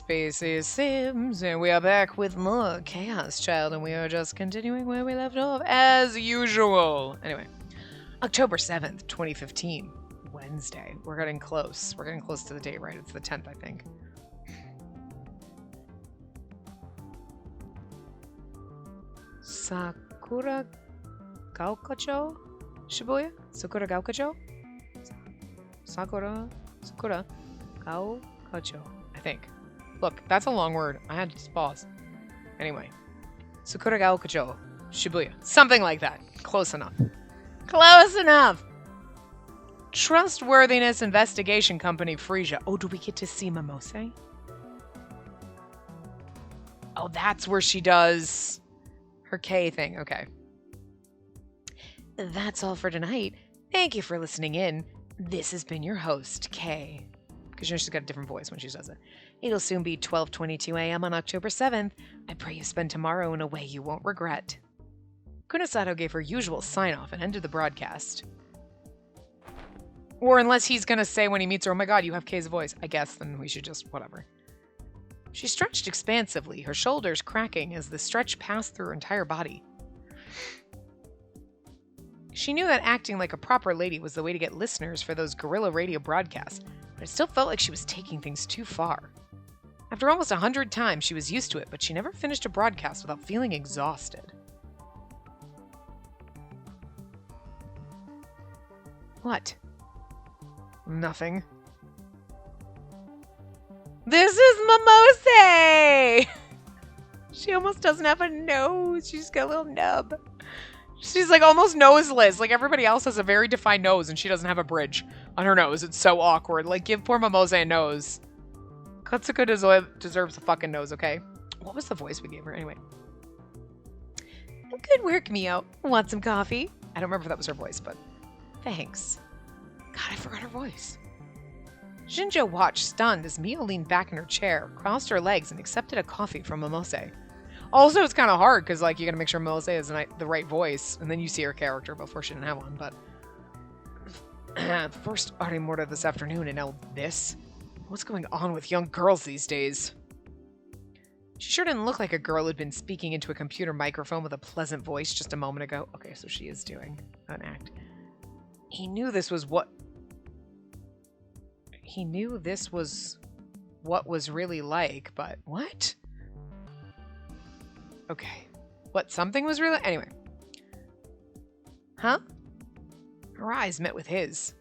Spacey Sims, and we are back with more Chaos Child, and we are just continuing where we left off, as usual. Anyway, October 7th, 2015, Wednesday. We're getting close. We're getting close to the date, right? It's the 10th, I think. Sakura Gaukacho? Shibuya? Sakura Gaukacho? Sakura Gaukacho, I think. Look, that's a long word. I had to just pause. Anyway. Sakura Gaukacho, Shibuya. Something like that. Close enough. Close enough! Trustworthiness Investigation Company, Frisia. Oh, do we get to see Momose? Oh, that's where she does her K thing. Okay. That's all for tonight. Thank you for listening in. This has been your host, Kay. Because you know she's got a different voice when she does it. It'll soon be 12:22 a.m. on October 7th. I pray you spend tomorrow in a way you won't regret. Kunosato gave her usual sign-off and ended the broadcast. Or unless he's going to say when he meets her, oh my god, you have Kay's voice. I guess then we should just, whatever. She stretched expansively, her shoulders cracking as the stretch passed through her entire body. She knew that acting like a proper lady was the way to get listeners for those guerrilla radio broadcasts, but it still felt like she was taking things too far. After almost 100 times, she was used to it, but she never finished a broadcast without feeling exhausted. What? Nothing. This is Momose! She almost doesn't have a nose. She's got a little nub. She's like almost noseless. Like everybody else has a very defined nose and she doesn't have a bridge on her nose. It's so awkward. Like give poor Momose a nose. Katsuka deserves a fucking nose, okay? What was the voice we gave her anyway? Good work, Mio. Want some coffee? I don't remember if that was her voice, but thanks. God, I forgot her voice. Shinjo watched, stunned, as Mio leaned back in her chair, crossed her legs, and accepted a coffee from Momose. Also, it's kind of hard, because, like, you gotta make sure Momose has the right voice, and then you see her character before she didn't have one, but... First Arimura this afternoon, and now this? What's going on with young girls these days? She sure didn't look like a girl who'd been speaking into a computer microphone with a pleasant voice just a moment ago. Okay, so she is doing an act. He knew this was what was really like, but what? Okay. What, something was really... Anyway. Huh? Her eyes met with his.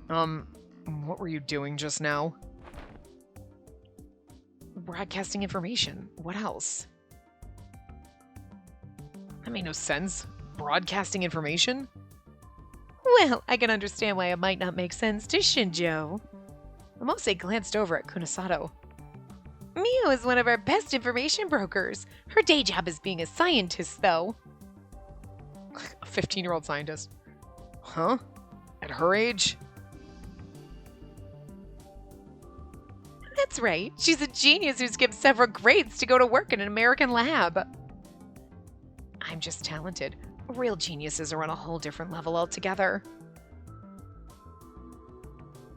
What were you doing just now? Broadcasting information. What else? That made no sense. Broadcasting information? Well, I can understand why it might not make sense to Shinjo. Momose glanced over at Kunosato. Mio is one of our best information brokers. Her day job is being a scientist, though. A 15-year-old scientist. Huh? At her age? That's right. She's a genius who skipped several grades to go to work in an American lab. I'm just talented. Real geniuses are on a whole different level altogether.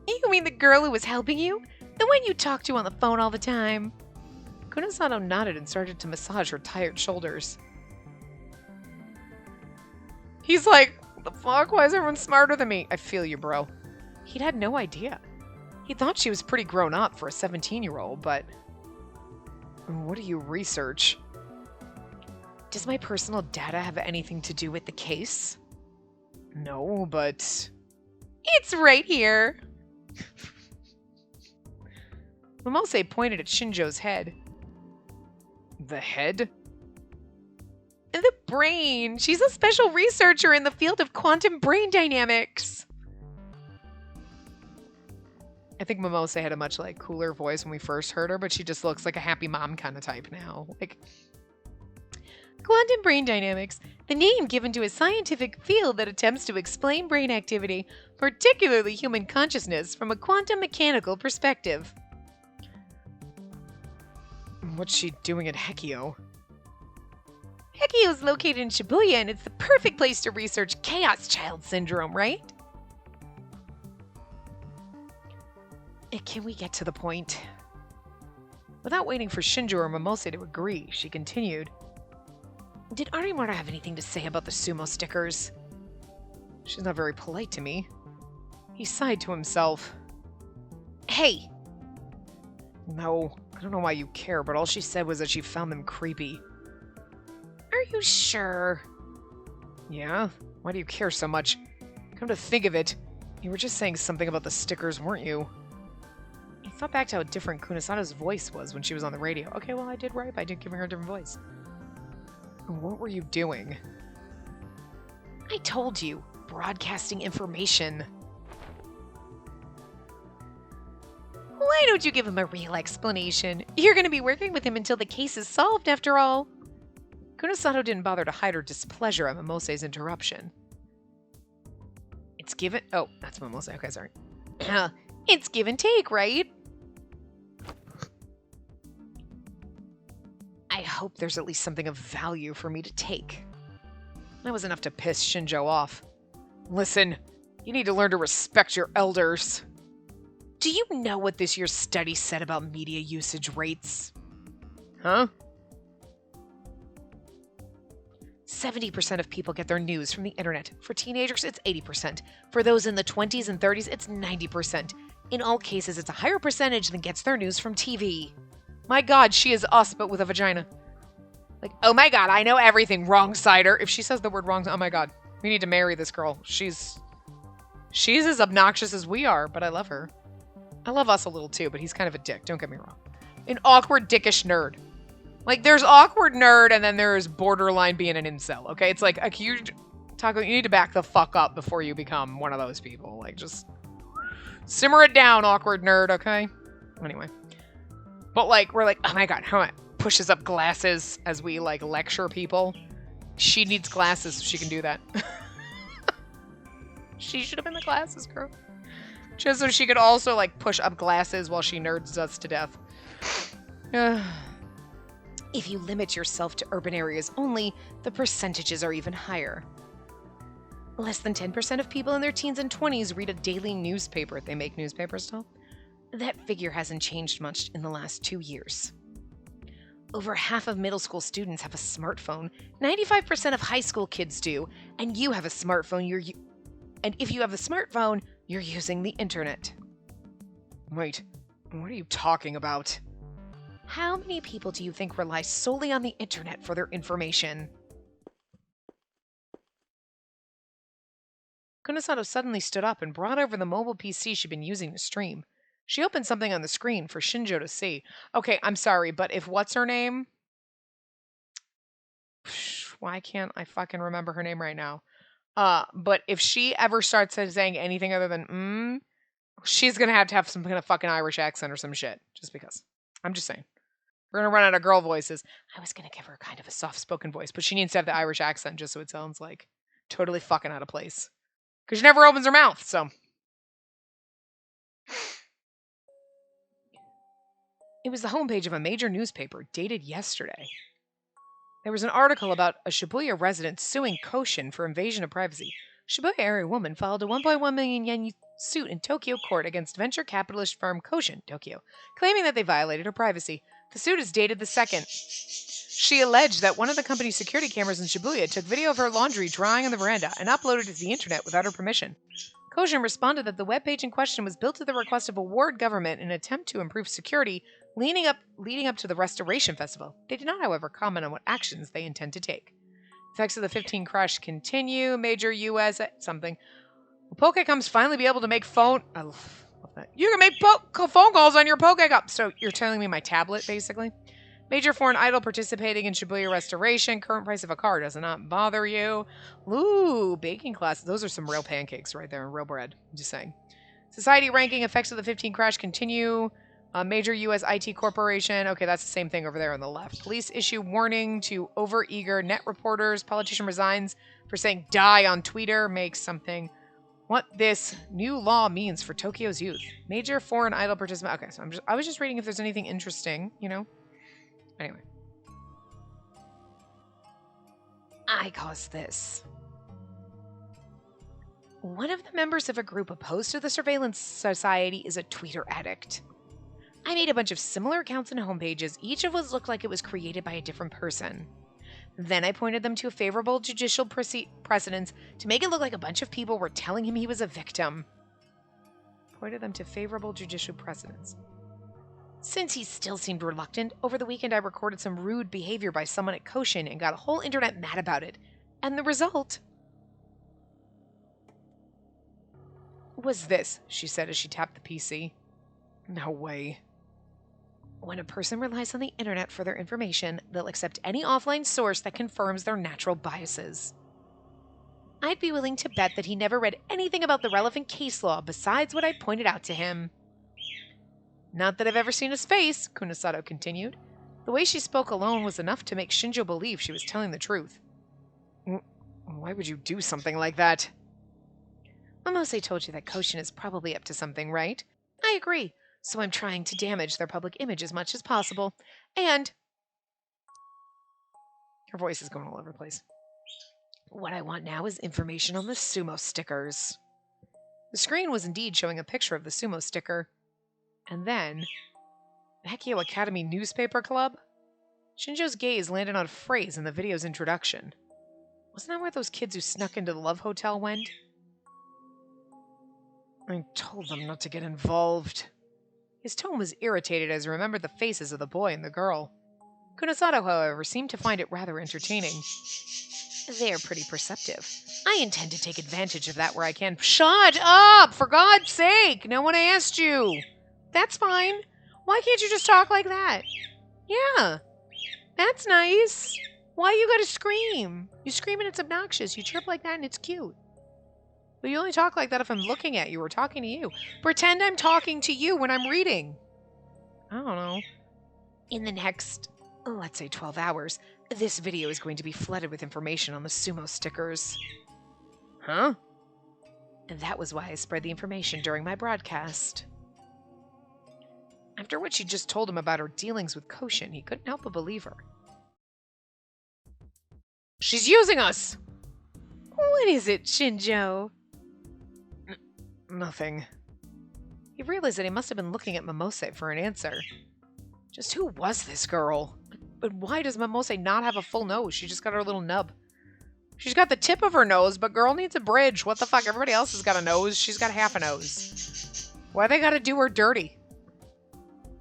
You mean the girl who was helping you? The one you talk to on the phone all the time? Kunosato nodded and started to massage her tired shoulders. He's like, what the fuck? Why is everyone smarter than me? I feel you, bro. He'd had no idea. He thought she was pretty grown up for a 17-year-old, but... What do you research? Does my personal data have anything to do with the case? No, but... It's right here! Momose pointed at Shinjo's head. The head? The brain! She's a special researcher in the field of quantum brain dynamics! I think Momose had a much, like, cooler voice when we first heard her, but she just looks like a happy mom kind of type now. Like... Quantum brain dynamics, the name given to a scientific field that attempts to explain brain activity, particularly human consciousness, from a quantum mechanical perspective. What's she doing at Hekio? Hekio is located in Shibuya, and it's the perfect place to research Chaos Child Syndrome, right? Can we get to the point? Without waiting for Shinjo or Momose to agree, she continued. Did Arimura have anything to say about the sumo stickers? She's not very polite to me. He sighed to himself. Hey! No, I don't know why you care, but all she said was that she found them creepy. Are you sure? Yeah? Why do you care so much? Come to think of it, you were just saying something about the stickers, weren't you? He thought back to how different Kunisato's voice was when she was on the radio. Okay, well, I did right by giving her a different voice. What were you doing? I told you. Broadcasting information. Why don't you give him a real explanation? You're going to be working with him until the case is solved, after all. Kunosato didn't bother to hide her displeasure at Momose's interruption. It's give and... Oh, that's Momose. Okay, sorry. It's give and take, right? I hope there's at least something of value for me to take. That was enough to piss Shinjo off. Listen, you need to learn to respect your elders. Do you know what this year's study said about media usage rates? Huh? 70% of people get their news from the internet. For teenagers, it's 80%. For those in the 20s and 30s, it's 90%. In all cases, it's a higher percentage than gets their news from TV. My God, she is us, but with a vagina. Like, oh my God, I know everything, wrong sider. If she says the word wrong, oh my God, we need to marry this girl. She's as obnoxious as we are, but I love her. I love us a little too, but he's kind of a dick, don't get me wrong. An awkward, dickish nerd. Like, there's awkward nerd, and then there's borderline being an incel, okay? It's like, a huge... Taco, you need to back the fuck up before you become one of those people. Like, just... simmer it down, awkward nerd, okay? Anyway. But, like, we're like, oh my God, how much? Pushes up glasses as we, like, lecture people. She needs glasses so she can do that. She should have been the glasses girl. Just so she could also, like, push up glasses while she nerds us to death. If you limit yourself to urban areas only, the percentages are even higher. Less than 10% of people in their teens and 20s read a daily newspaper. They make newspapers still? That figure hasn't changed much in the last 2 years. Over half of middle school students have a smartphone. 95% of high school kids do. And you have a smartphone. And if you have a smartphone, you're using the internet. Wait, what are you talking about? How many people do you think rely solely on the internet for their information? Kunosato suddenly stood up and brought over the mobile PC she'd been using to stream. She opened something on the screen for Shinjo to see. Okay, I'm sorry, but if what's her name? Why can't I fucking remember her name right now? But if she ever starts saying anything other than she's gonna have to have some kind of fucking Irish accent or some shit. Just because. I'm just saying. We're gonna run out of girl voices. I was gonna give her kind of a soft-spoken voice, but she needs to have the Irish accent just so it sounds like totally fucking out of place. Because she never opens her mouth, so. It was the homepage of a major newspaper, dated yesterday. There was an article about a Shibuya resident suing Koshin for invasion of privacy. Shibuya area woman filed a 1.1 million yen suit in Tokyo court against venture capitalist firm Koshin, Tokyo, claiming that they violated her privacy. The suit is dated the 2nd. She alleged that one of the company's security cameras in Shibuya took video of her laundry drying on the veranda and uploaded it to the internet without her permission. Koshin responded that the webpage in question was built at the request of a ward government in an attempt to improve security leading up to the Restoration Festival. They did not, however, comment on what actions they intend to take. Effects of the 15 crash continue. Major U.S. something. Will Pokecoms finally be able to make phone... I love that. You can make phone calls on your Pokecom. So you're telling me my tablet, basically? Major foreign idol participating in Shibuya Restoration. Current price of a car does not bother you. Ooh, baking classes. Those are some real pancakes right there. Real bread. I'm just saying. Society ranking. Effects of the 15 crash continue. Major U.S. IT corporation. Okay, that's the same thing over there on the left. Police issue warning to overeager net reporters. Politician resigns for saying die on Twitter. Makes something. What this new law means for Tokyo's youth. Major foreign idol participant. Okay, so I was just reading if there's anything interesting, you know. Anyway. I caused this. One of the members of a group opposed to the surveillance society is a tweeter addict. I made a bunch of similar accounts and homepages, each of which looked like it was created by a different person. Then I pointed them to a favorable judicial precedence to make it look like a bunch of people were telling him he was a victim. Pointed them to favorable judicial precedence. Since he still seemed reluctant, over the weekend I recorded some rude behavior by someone at Koshin and got a whole internet mad about it. And the result was this, she said as she tapped the PC. No way. When a person relies on the internet for their information, they'll accept any offline source that confirms their natural biases. I'd be willing to bet that he never read anything about the relevant case law besides what I pointed out to him. Not that I've ever seen his face, Kunasato continued. The way she spoke alone was enough to make Shinjo believe she was telling the truth. Why would you do something like that? Momose told you that Koshin is probably up to something, right? I agree. So I'm trying to damage their public image as much as possible. And her voice is going all over the place. What I want now is information on the sumo stickers. The screen was indeed showing a picture of the sumo sticker. And then, Hekio Academy Newspaper Club? Shinjo's gaze landed on a phrase in the video's introduction. Wasn't that where those kids who snuck into the Love Hotel went? I told them not to get involved. His tone was irritated as he remembered the faces of the boy and the girl. Kunasato, however, seemed to find it rather entertaining. They're pretty perceptive. I intend to take advantage of that where I can. Shut up! For God's sake! No one asked you! That's fine. Why can't you just talk like that? Yeah. That's nice. Why you gotta scream? You scream and it's obnoxious. You chirp like that and it's cute. But you only talk like that if I'm looking at you or talking to you. Pretend I'm talking to you when I'm reading. I don't know. In the next, let's say 12 hours, this video is going to be flooded with information on the sumo stickers. Huh? And that was why I spread the information during my broadcast. After what she just told him about her dealings with Koshin, he couldn't help but believe her. She's using us! What is it, Shinjo? Nothing. He realized that he must have been looking at Momose for an answer. Just who was this girl? But why does Momose not have a full nose? She just got her little nub. She's got the tip of her nose, but girl needs a bridge. What the fuck? Everybody else has got a nose. She's got half a nose. Why they gotta do her dirty?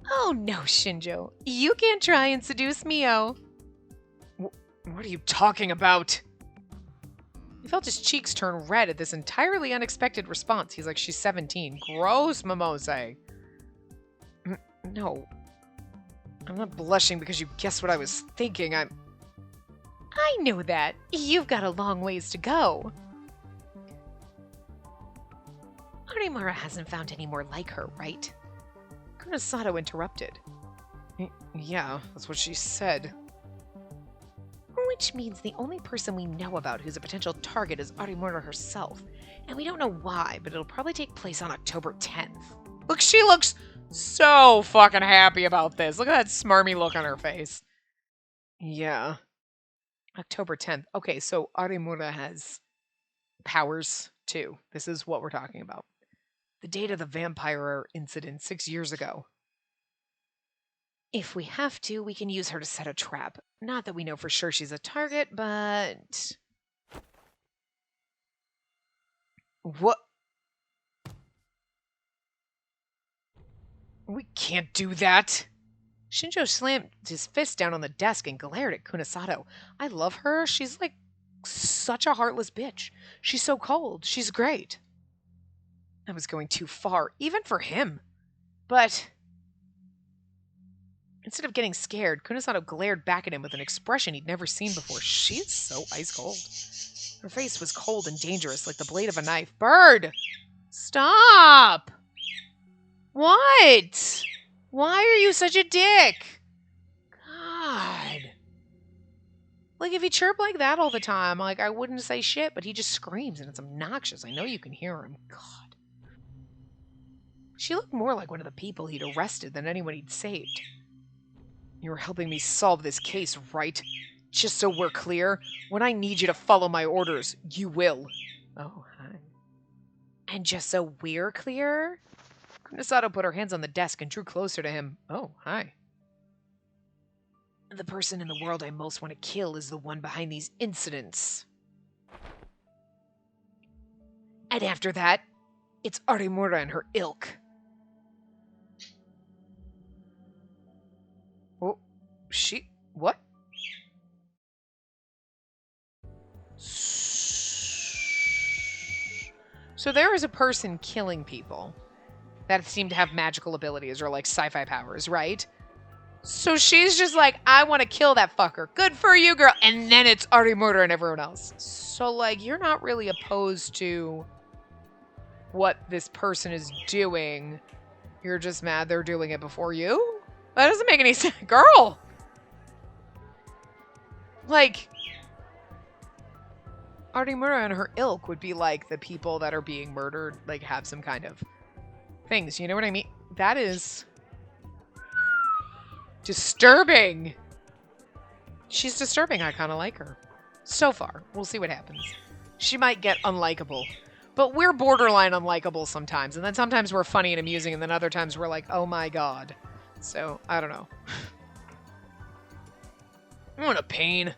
Oh no, Shinjo. You can't try and seduce Mio. What are you talking about? He felt his cheeks turn red at this entirely unexpected response. He's like, she's 17. Gross, Momose. No. I'm not blushing because you guessed what I was thinking. I know that. You've got a long ways to go. Arimura hasn't found any more like her, right? Kunasato interrupted. Yeah, that's what she said. Which means the only person we know about who's a potential target is Arimura herself. And we don't know why, but it'll probably take place on October 10th. Look, she looks so fucking happy about this. Look at that smarmy look on her face. Yeah. October 10th. Okay, so Arimura has powers, too. This is what we're talking about. The date of the vampire incident 6 years ago. If we have to, we can use her to set a trap. Not that we know for sure she's a target, but... What? We can't do that! Shinjo slammed his fist down on the desk and glared at Kunasato. I love her. She's like such a heartless bitch. She's so cold. She's great. I was going too far, even for him. But... instead of getting scared, Kunasato glared back at him with an expression he'd never seen before. She's so ice cold. Her face was cold and dangerous, like the blade of a knife. Bird! Stop! What? Why are you such a dick? God. Like, if he chirped like that all the time, like, I wouldn't say shit, but he just screams and it's obnoxious. I know you can hear him. God. She looked more like one of the people he'd arrested than anyone he'd saved. You're helping me solve this case, right? Just so we're clear, when I need you to follow my orders, you will. Oh, hi. And just so we're clear, Kunasato put her hands on the desk and drew closer to him. Oh, hi. The person in the world I most want to kill is the one behind these incidents. And after that, it's Arimura and her ilk. Oh, what? So there is a person killing people that seem to have magical abilities or like sci-fi powers, right? So she's just like, I want to kill that fucker. Good for you, girl. And then it's Arimura and everyone else. So like, you're not really opposed to what this person is doing. You're just mad they're doing it before you? That doesn't make any sense. Girl! Like, Arimura and her ilk would be like the people that are being murdered, like have some kind of things. You know what I mean? That is disturbing. She's disturbing. I kind of like her. So far. We'll see what happens. She might get unlikable. But we're borderline unlikable sometimes. And then sometimes we're funny and amusing. And then other times we're like, oh my god. So, I don't know. What a pain.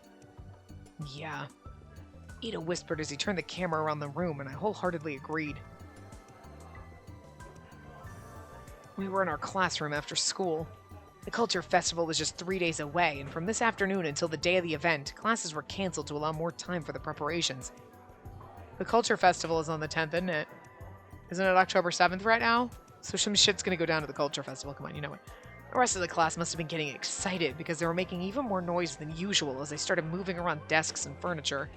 Yeah. Ida whispered as he turned the camera around the room, and I wholeheartedly agreed. We were in our classroom after school. The Culture Festival was just 3 days away, and from this afternoon until the day of the event, classes were canceled to allow more time for the preparations. The Culture Festival is on the 10th, isn't it? Isn't it October 7th right now? So some shit's gonna go down to the Culture Festival. Come on, you know it. The rest of the class must have been getting excited because they were making even more noise than usual as they started moving around desks and furniture.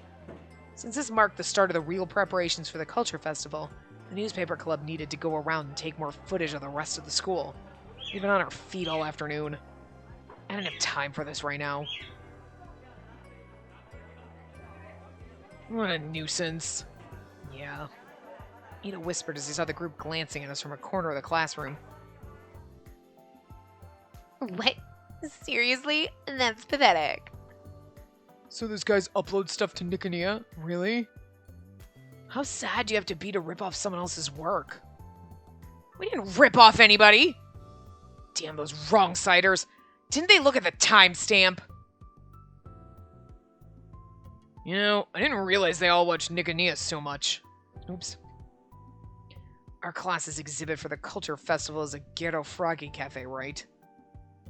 Since this marked the start of the real preparations for the Culture Festival, the newspaper club needed to go around and take more footage of the rest of the school. We've been on our feet all afternoon. I don't have time for this right now. What a nuisance. Yeah. Ida whispered as he saw the group glancing at us from a corner of the classroom. What? Seriously? That's pathetic. So this guy's upload stuff to Niconia? Really? How sad do you have to be to rip off someone else's work? We didn't rip off anybody! Damn those wrong-siders. Didn't they look at the timestamp? You know, I didn't realize they all watched Niconia so much. Oops. Our class's exhibit for the Culture Festival is a Ghetto Froggy Cafe, right?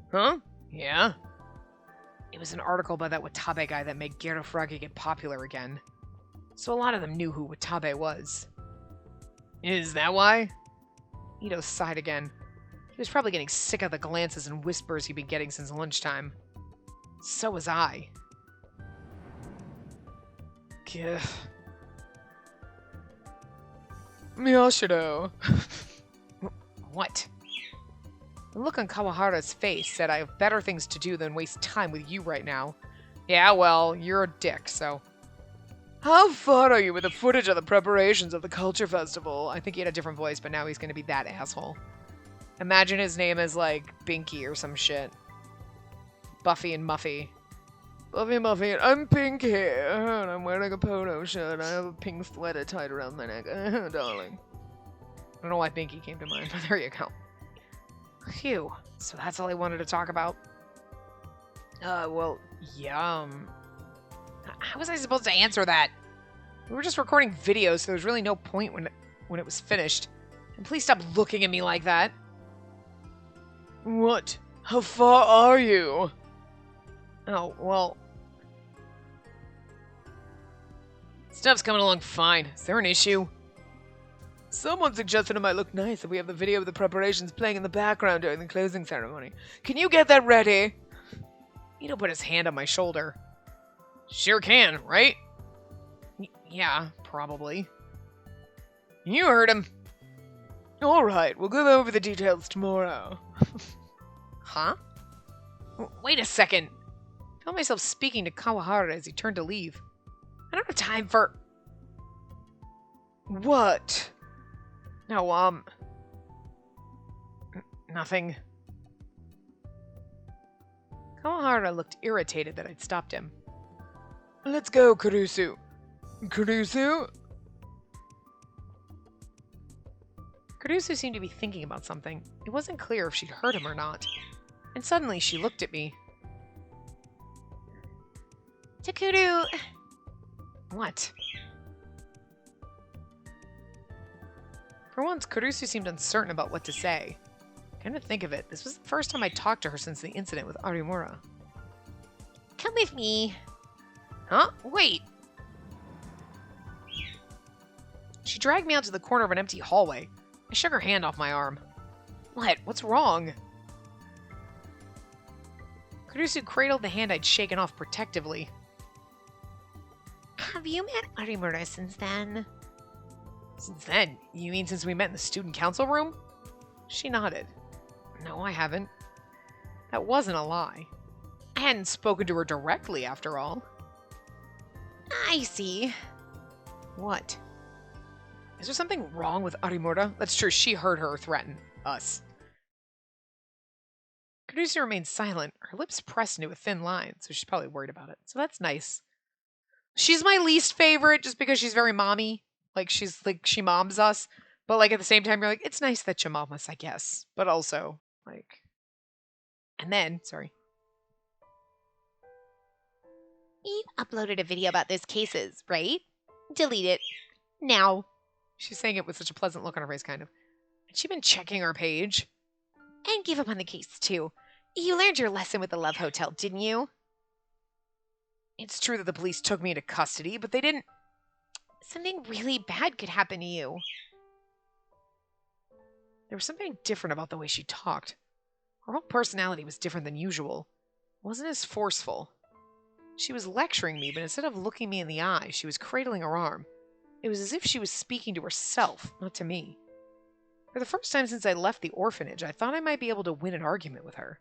Huh? Yeah. It was an article by that Watabe guy that made Ghetto Froggy get popular again. So a lot of them knew who Watabe was. Is that why? Ito sighed again. He was probably getting sick of the glances and whispers he'd been getting since lunchtime. So was I. Gah. Miyashiro. What? The look on Kawahara's face said I have better things to do than waste time with you right now. Yeah, well, you're a dick, so... How far are you with the footage of the preparations of the Culture Festival? I think he had a different voice, but now he's gonna be that asshole. Imagine his name is, like, Binky or some shit. Buffy and Muffy. Buffy and Muffy, I'm pink here, and I'm wearing a polo shirt. I have a pink sweater tied around my neck. Darling. I don't know why Binky came to mind, but there you go. Phew. So that's all I wanted to talk about? Well, yeah, how was I supposed to answer that? We were just recording videos, so there was really no point when it was finished. And please stop looking at me like that. What? How far are you? Oh, well... Stuff's coming along fine. Is there an issue? Someone suggested it might look nice if we have the video of the preparations playing in the background during the closing ceremony. Can you get that ready? Ito put his hand on my shoulder. Sure can, right? Yeah, probably. You heard him. Alright, we'll go over the details tomorrow. Huh? Wait a second. I found myself speaking to Kawahara as he turned to leave. I don't have time for... What? No, nothing. Kawahara looked irritated that I'd stopped him. Let's go, Kurusu. Kurusu? Kurusu seemed to be thinking about something. It wasn't clear if she'd heard him or not. And suddenly she looked at me. Takuru... What? For once, Kurusu seemed uncertain about what to say. Come to think of it, this was the first time I talked to her since the incident with Arimura. Come with me. Huh? Wait. She dragged me out to the corner of an empty hallway. I shook her hand off my arm. What? What's wrong? Kurusu cradled the hand I'd shaken off protectively. Have you met Arimura since then? Since then? You mean since we met in the student council room? She nodded. No, I haven't. That wasn't a lie. I hadn't spoken to her directly, after all. I see. What? Is there something wrong with Arimura? That's true, she heard her threaten us. Kurusu remained silent, her lips pressed into a thin line, so she's probably worried about it. So that's nice. She's my least favorite just because she's very mommy. Like, she moms us. But, like, at the same time, you're like, it's nice that you mom us, I guess. But also, like... And then, sorry. You uploaded a video about those cases, right? Delete it. Now. She's saying it with such a pleasant look on her face, kind of. Had she been checking our page? And give up on the case, too. You learned your lesson with the Love Hotel, didn't you? It's true that the police took me into custody, but they didn't... Something really bad could happen to you. There was something different about the way she talked. Her whole personality was different than usual. It wasn't as forceful. She was lecturing me, but instead of looking me in the eye, she was cradling her arm. It was as if she was speaking to herself, not to me. For the first time since I left the orphanage, I thought I might be able to win an argument with her.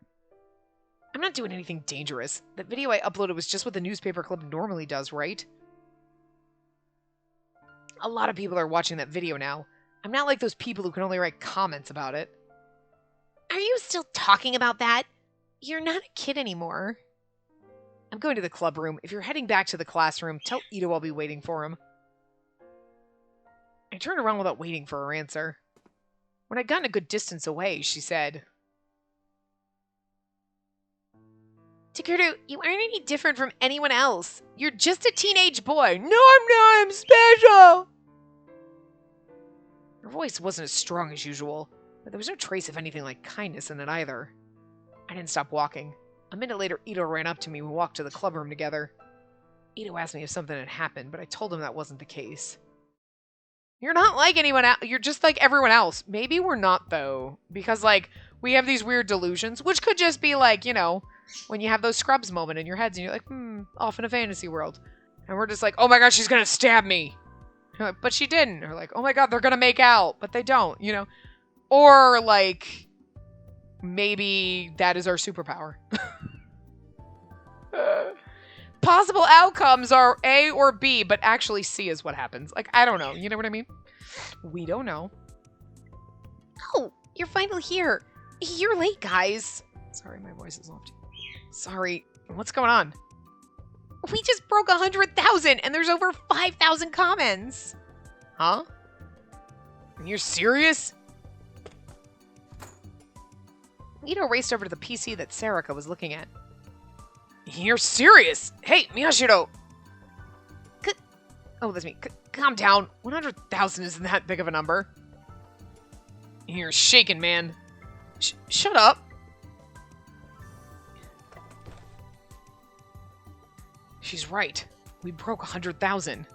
I'm not doing anything dangerous. That video I uploaded was just what the newspaper club normally does, right? A lot of people are watching that video now. I'm not like those people who can only write comments about it. Are you still talking about that? You're not a kid anymore. I'm going to the club room. If you're heading back to the classroom, tell Ito I'll be waiting for him. I turned around without waiting for her answer. When I'd gotten a good distance away, she said, Takuru, you aren't any different from anyone else. You're just a teenage boy. No, I'm not. I'm special. Her voice wasn't as strong as usual, but there was no trace of anything like kindness in it either. I didn't stop walking. A minute later, Ito ran up to me and we walked to the club room together. Ito asked me if something had happened, but I told him that wasn't the case. You're not like anyone else. You're just like everyone else. Maybe we're not, though. Because, like, we have these weird delusions, which could just be like, you know, when you have those Scrubs moment in your heads and you're like, off in a fantasy world. And we're just like, oh my god, she's gonna stab me. Like, but she didn't. Or like, oh my god, they're gonna make out. But they don't, you know. Or, like, maybe that is our superpower. Possible outcomes are A or B, but actually C is what happens. Like, I don't know. You know what I mean? We don't know. Oh, you're finally here. You're late, guys. Sorry, my voice is off. Sorry. What's going on? We just broke 100,000 and there's over 5,000 comments. Huh? You're serious? Ito raced over to the PC that Sarika was looking at. You're serious? Hey, Miyashiro! Oh, that's me. Calm down. 100,000 isn't that big of a number. You're shaking, man. Shut up. She's right. We broke 100,000.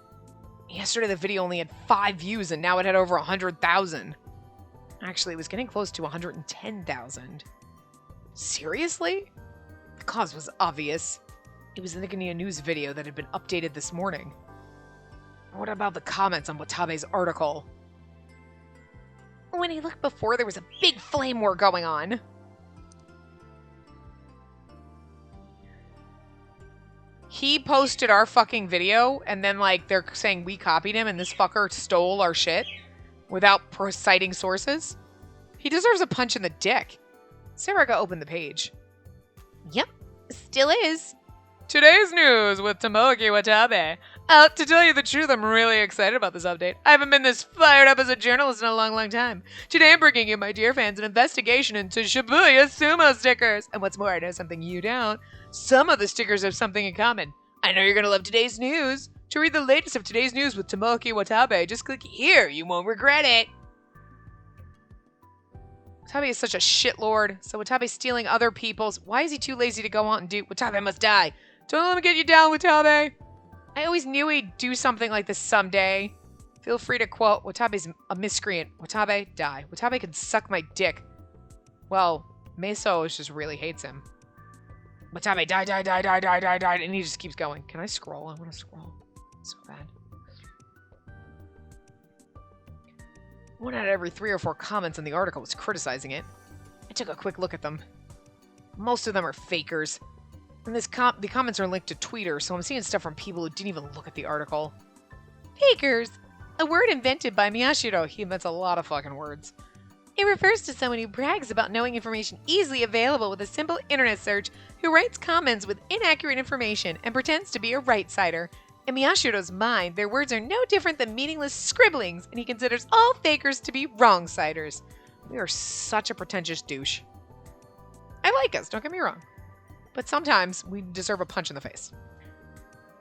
Yesterday the video only had 5 views and now it had over 100,000. Actually, it was getting close to 110,000. Seriously? The cause was obvious. It was the Nikkania News video that had been updated this morning. What about the comments on Watabe's article? When I looked before, there was a big flame war going on. He posted our fucking video, and then, like, they're saying we copied him and this fucker stole our shit without citing sources? He deserves a punch in the dick. Sarika opened the page. Yep, still is. Today's news with Tomoki Watabe. To tell you the truth, I'm really excited about this update. I haven't been this fired up as a journalist in a long, long time. Today I'm bringing you, my dear fans, an investigation into Shibuya sumo stickers. And what's more, I know something you don't. Some of the stickers have something in common. I know you're going to love today's news. To read the latest of today's news with Tomoki Watabe, just click here. You won't regret it. Watabe is such a shitlord. So Watabe's stealing other people's. Why is he too lazy to go out and do? Watabe must die. Don't let me get you down, Watabe. I always knew he'd do something like this someday. Feel free to quote, Watabe's a miscreant. Watabe, die. Watabe can suck my dick. Well, Meso just really hates him. Watabe, die, die, die, die, die, die, die. And he just keeps going. Can I scroll? I want to scroll. So bad. 1 out of every 3 or 4 comments in the article was criticizing it. I took a quick look at them. Most of them are fakers. And the comments are linked to Twitter, so I'm seeing stuff from people who didn't even look at the article. Fakers! A word invented by Miyashiro. He invents a lot of fucking words. It refers to someone who brags about knowing information easily available with a simple internet search, who writes comments with inaccurate information and pretends to be a right-sider. In Miyashiro's mind, their words are no different than meaningless scribblings, and he considers all fakers to be wrong-siders. We are such a pretentious douche. I like us, don't get me wrong. But sometimes we deserve a punch in the face.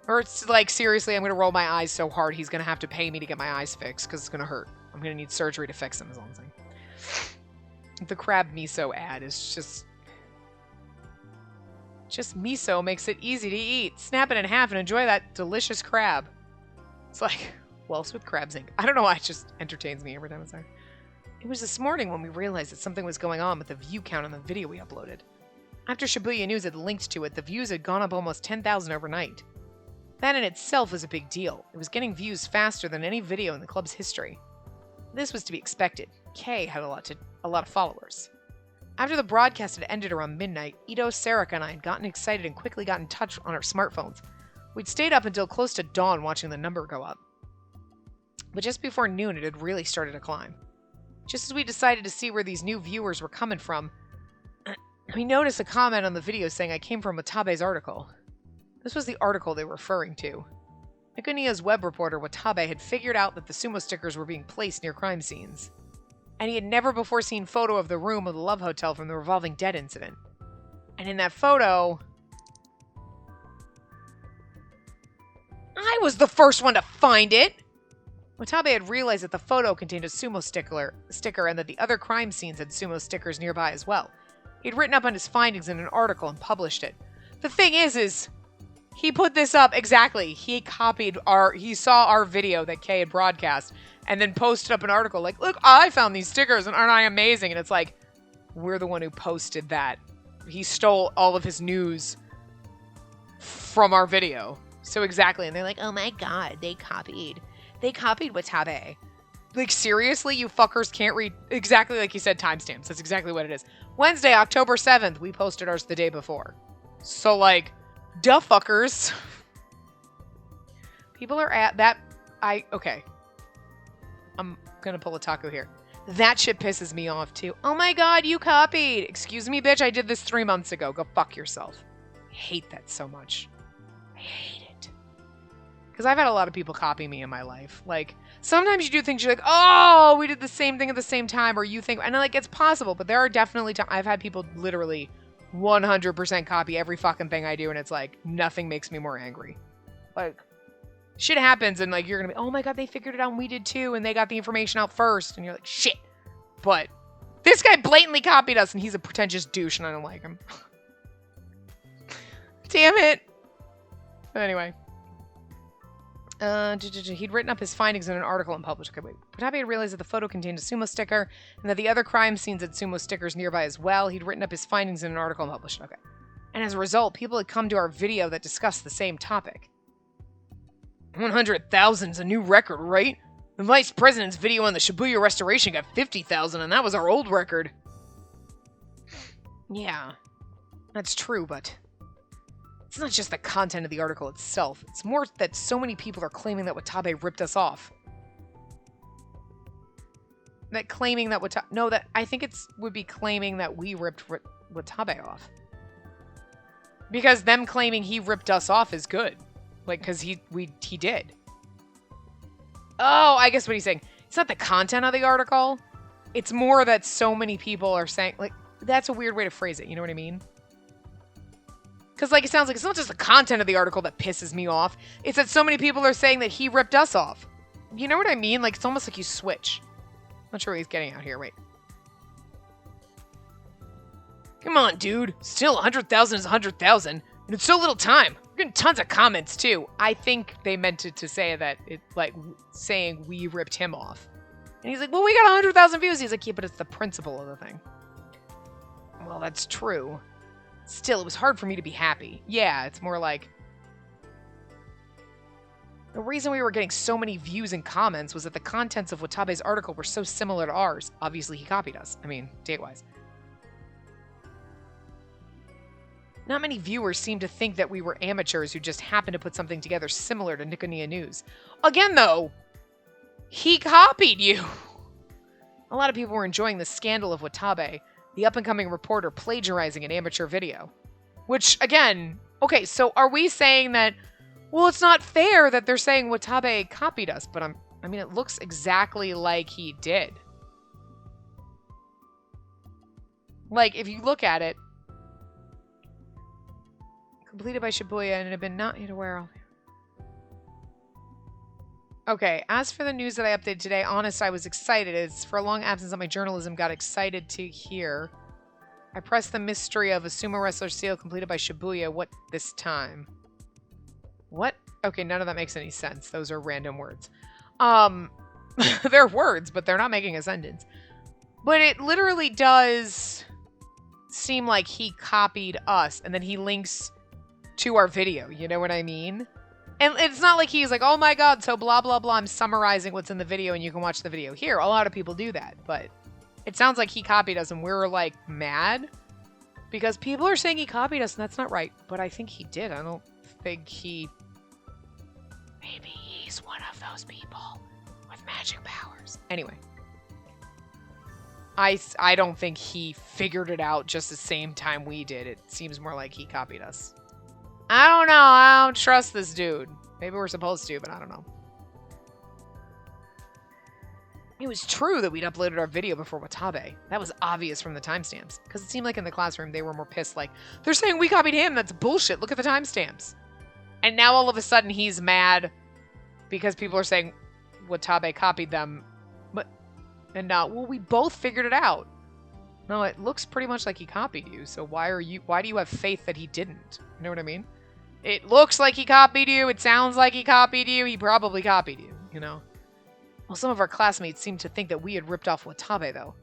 Or it's like, seriously, I'm going to roll my eyes so hard he's going to have to pay me to get my eyes fixed because it's going to hurt. I'm going to need surgery to fix them, is all I'm saying. The crab miso ad is just miso makes it easy to eat. Snap it in half and enjoy that delicious crab. It's like, Wells with Crabs Inc. I don't know why, it just entertains me every time it's there. It was this morning when we realized that something was going on with the view count on the video we uploaded. After Shibuya News had linked to it, the views had gone up almost 10,000 overnight. That in itself was a big deal. It was getting views faster than any video in the club's history. This was to be expected. Kei had a lot of followers. After the broadcast had ended around midnight, Ito, Sarika, and I had gotten excited and quickly got in touch on our smartphones. We'd stayed up until close to dawn watching the number go up. But just before noon, it had really started to climb. Just as we decided to see where these new viewers were coming from, we noticed a comment on the video saying I came from Watabe's article. This was the article they were referring to. Mikuniya's web reporter, Watabe, had figured out that the sumo stickers were being placed near crime scenes. And he had never before seen photo of the room of the Love Hotel from the Revolving Dead incident. And in that photo, I was the first one to find it! Watabe had realized that the photo contained a sumo sticker and that the other crime scenes had sumo stickers nearby as well. He'd written up on his findings in an article and published it. The thing is he put this up exactly. He saw our video that Kay had broadcast and then posted up an article like, look, I found these stickers and aren't I amazing? And it's like, we're the one who posted that. He stole all of his news from our video. So exactly. And they're like, oh my God, they copied Watabe. Like, seriously, you fuckers can't read exactly like you said timestamps. That's exactly what it is. Wednesday, October 7th. We posted ours the day before. So, like, duh, fuckers. People are at that. Okay. I'm gonna pull a taco here. That shit pisses me off, too. Oh my God, you copied. Excuse me, bitch. I did this 3 months ago. Go fuck yourself. I hate that so much. I hate it. Because I've had a lot of people copy me in my life. Like, sometimes you do things, you're like, oh, we did the same thing at the same time, or you think, and like, it's possible, but there are definitely times, I've had people literally 100% copy every fucking thing I do, and it's like, nothing makes me more angry. Like, shit happens, and like, you're gonna be, oh my God, they figured it out, and we did too, and they got the information out first, and you're like, shit. But this guy blatantly copied us, and he's a pretentious douche, and I don't like him. Damn it. But anyway. He'd written up his findings in an article and published. Okay, wait. Watabe had realized that the photo contained a sumo sticker and that the other crime scenes had sumo stickers nearby as well. He'd written up his findings in an article and published. Okay. And as a result, people had come to our video that discussed the same topic. 100,000 is a new record, right? The vice president's video on the Shibuya restoration got 50,000, and that was our old record. Yeah, that's true, but it's not just the content of the article itself. It's more that so many people are claiming that Watabe ripped us off. I think it would be claiming that we ripped Watabe off. Because them claiming he ripped us off is good. Like, because he did. Oh, I guess what he's saying. It's not the content of the article. It's more that so many people are saying, like, that's a weird way to phrase it. You know what I mean? Because, like, it sounds like it's not just the content of the article that pisses me off. It's that so many people are saying that he ripped us off. You know what I mean? Like, it's almost like you switch. Not sure what he's getting out here. Wait. Come on, dude. Still, 100,000 is 100,000. And it's so little time. We're getting tons of comments, too. I think they meant it to say that, saying we ripped him off. And he's like, well, we got 100,000 views. He's like, yeah, but it's the principle of the thing. Well, that's true. Still, it was hard for me to be happy. Yeah, it's more like... The reason we were getting so many views and comments was that the contents of Watabe's article were so similar to ours. Obviously, he copied us. I mean, date-wise. Not many viewers seem to think that we were amateurs who just happened to put something together similar to Nikoniya News. Again, though, he copied you. A lot of people were enjoying the scandal of Watabe, the up-and-coming reporter plagiarizing an amateur video. Which, again, okay, so are we saying that, well, it's not fair that they're saying Watabe copied us, but I mean, it looks exactly like he did. Like, if you look at it, completed by Shibuya and it had been not yet aware of. Okay, as for the news that I updated today, honest, I was excited. It's for a long absence that my journalism got excited to hear. I pressed the mystery of a sumo wrestler seal completed by Shibuya. What this time? What? Okay, none of that makes any sense. Those are random words. They're words, but they're not making a sentence. But it literally does seem like he copied us, and then he links to our video. You know what I mean? And it's not like he's like, oh my god, so blah, blah, blah. I'm summarizing what's in the video and you can watch the video here. A lot of people do that, but it sounds like he copied us and we're like mad because people are saying he copied us and that's not right. But I think he did. I don't think he... Maybe he's one of those people with magic powers. Anyway. I don't think he figured it out just the same time we did. It seems more like he copied us. I don't know. I don't trust this dude. Maybe we're supposed to, but I don't know. It was true that we'd uploaded our video before Watabe. That was obvious from the timestamps. Because it seemed like in the classroom they were more pissed like, they're saying we copied him. That's bullshit. Look at the timestamps. And now all of a sudden he's mad because people are saying Watabe copied them. Well, we both figured it out. No, it looks pretty much like he copied you. So why do you have faith that he didn't? You know what I mean? It looks like he copied you. It sounds like he copied you. He probably copied you, you know? Well, some of our classmates seemed to think that we had ripped off Watabe, though.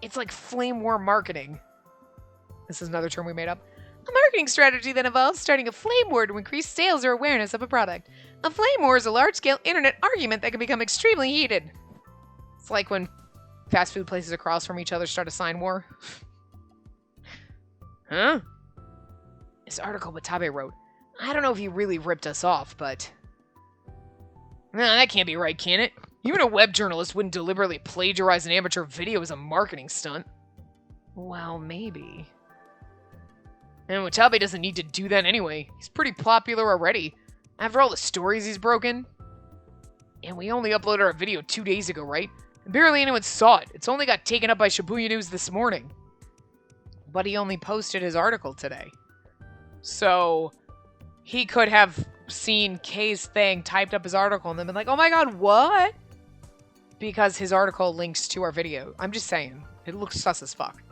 It's like flame war marketing. This is another term we made up. A marketing strategy that involves starting a flame war to increase sales or awareness of a product. A flame war is a large-scale internet argument that can become extremely heated. It's like when fast food places across from each other start a sign war. Huh? This article Watabe wrote. I don't know if he really ripped us off, but... Nah, that can't be right, can it? Even a web journalist wouldn't deliberately plagiarize an amateur video as a marketing stunt. Well, maybe. And Watabe doesn't need to do that anyway. He's pretty popular already. After all the stories he's broken. And we only uploaded our video 2 days ago, right? And barely anyone saw it. It's only got taken up by Shibuya News this morning. But he only posted his article today. So, he could have seen Kay's thing, typed up his article, and then been like, oh my god, what? Because his article links to our video. I'm just saying. It looks sus as fuck.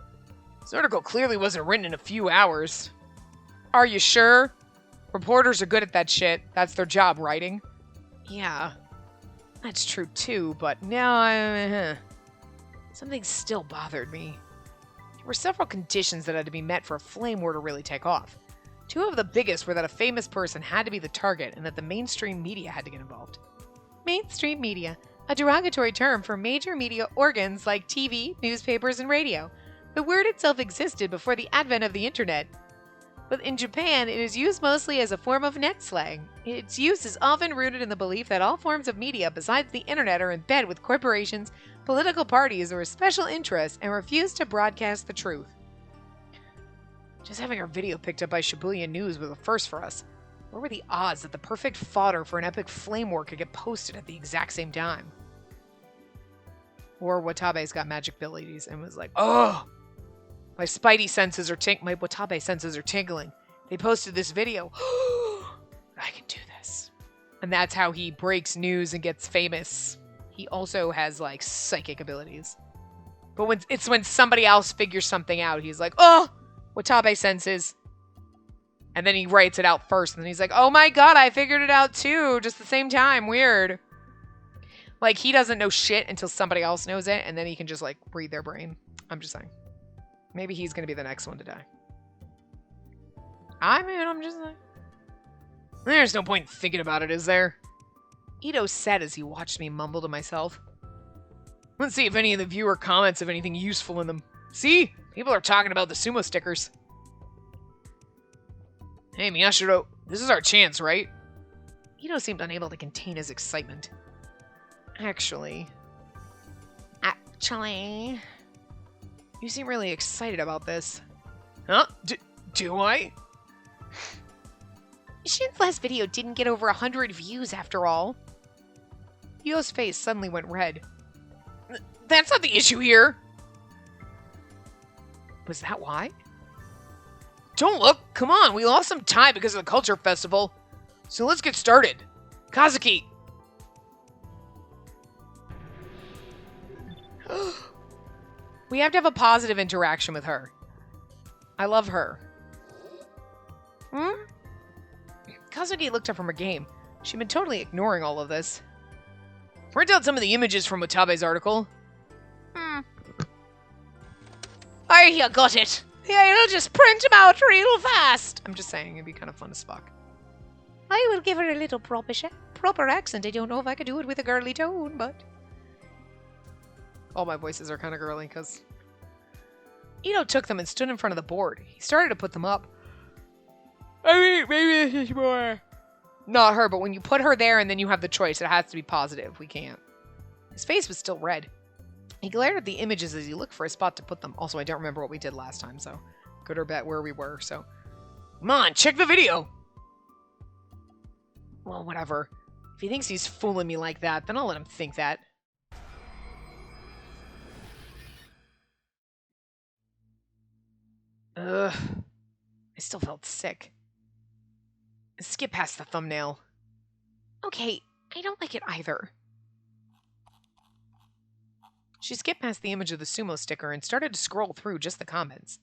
This article clearly wasn't written in a few hours. Are you sure? Reporters are good at that shit. That's their job, writing. Yeah. That's true too, but no, something still bothered me. There were several conditions that had to be met for a flame war to really take off. Two of the biggest were that a famous person had to be the target and that the mainstream media had to get involved. Mainstream media, a derogatory term for major media organs like TV, newspapers, and radio. The word itself existed before the advent of the internet. But in Japan, it is used mostly as a form of net slang. Its use is often rooted in the belief that all forms of media besides the internet are in bed with corporations, political parties, or special interests and refuse to broadcast the truth. Just having our video picked up by Shibuya News was a first for us. What were the odds that the perfect fodder for an epic flame war could get posted at the exact same time? Or Watabe's got magic abilities and was like, oh, my spidey senses are my Watabe senses are tingling. They posted this video. I can do this. And that's how he breaks news and gets famous. He also has like psychic abilities. But when somebody else figures something out, he's like, oh, Watabe senses. And then he writes it out first. And then he's like, oh my god, I figured it out too. Just the same time. Weird. Like, he doesn't know shit until somebody else knows it. And then he can just, like, read their brain. I'm just saying. Maybe he's going to be the next one to die. I mean, I'm just like... There's no point in thinking about it, is there? Ito said as he watched me mumble to myself. Let's see if any of the viewer comments have anything useful in them. See? People are talking about the sumo stickers. Hey, Miyashiro, this is our chance, right? Ito seemed unable to contain his excitement. Actually, you seem really excited about this. Huh? Do I? Shin's last video didn't get over 100 views after all. Yo's face suddenly went red. That's not the issue here. Was that why? Don't look! Come on, we lost some time because of the culture festival. So let's get started. Kazuki! We have to have a positive interaction with her. I love her. Kazuki looked up from her game. She'd been totally ignoring all of this. Print out some of the images from Watabe's article. I got it. Yeah, I'll just print them out real fast. I'm just saying, it'd be kind of fun as fuck. I will give her a little proper accent. I don't know if I could do it with a girly tone, but... All my voices are kind of girly, because... Ito took them and stood in front of the board. He started to put them up. I mean, maybe this is more... Not her, but when you put her there and then you have the choice, it has to be positive. We can't. His face was still red. He glared at the images as he looked for a spot to put them. Also, I don't remember what we did last time, so... Good or bad where we were, so... Come on, check the video! Well, whatever. If he thinks he's fooling me like that, then I'll let him think that. Ugh. I still felt sick. Skip past the thumbnail. Okay, I don't like it either. She skipped past the image of the sumo sticker and started to scroll through just the comments.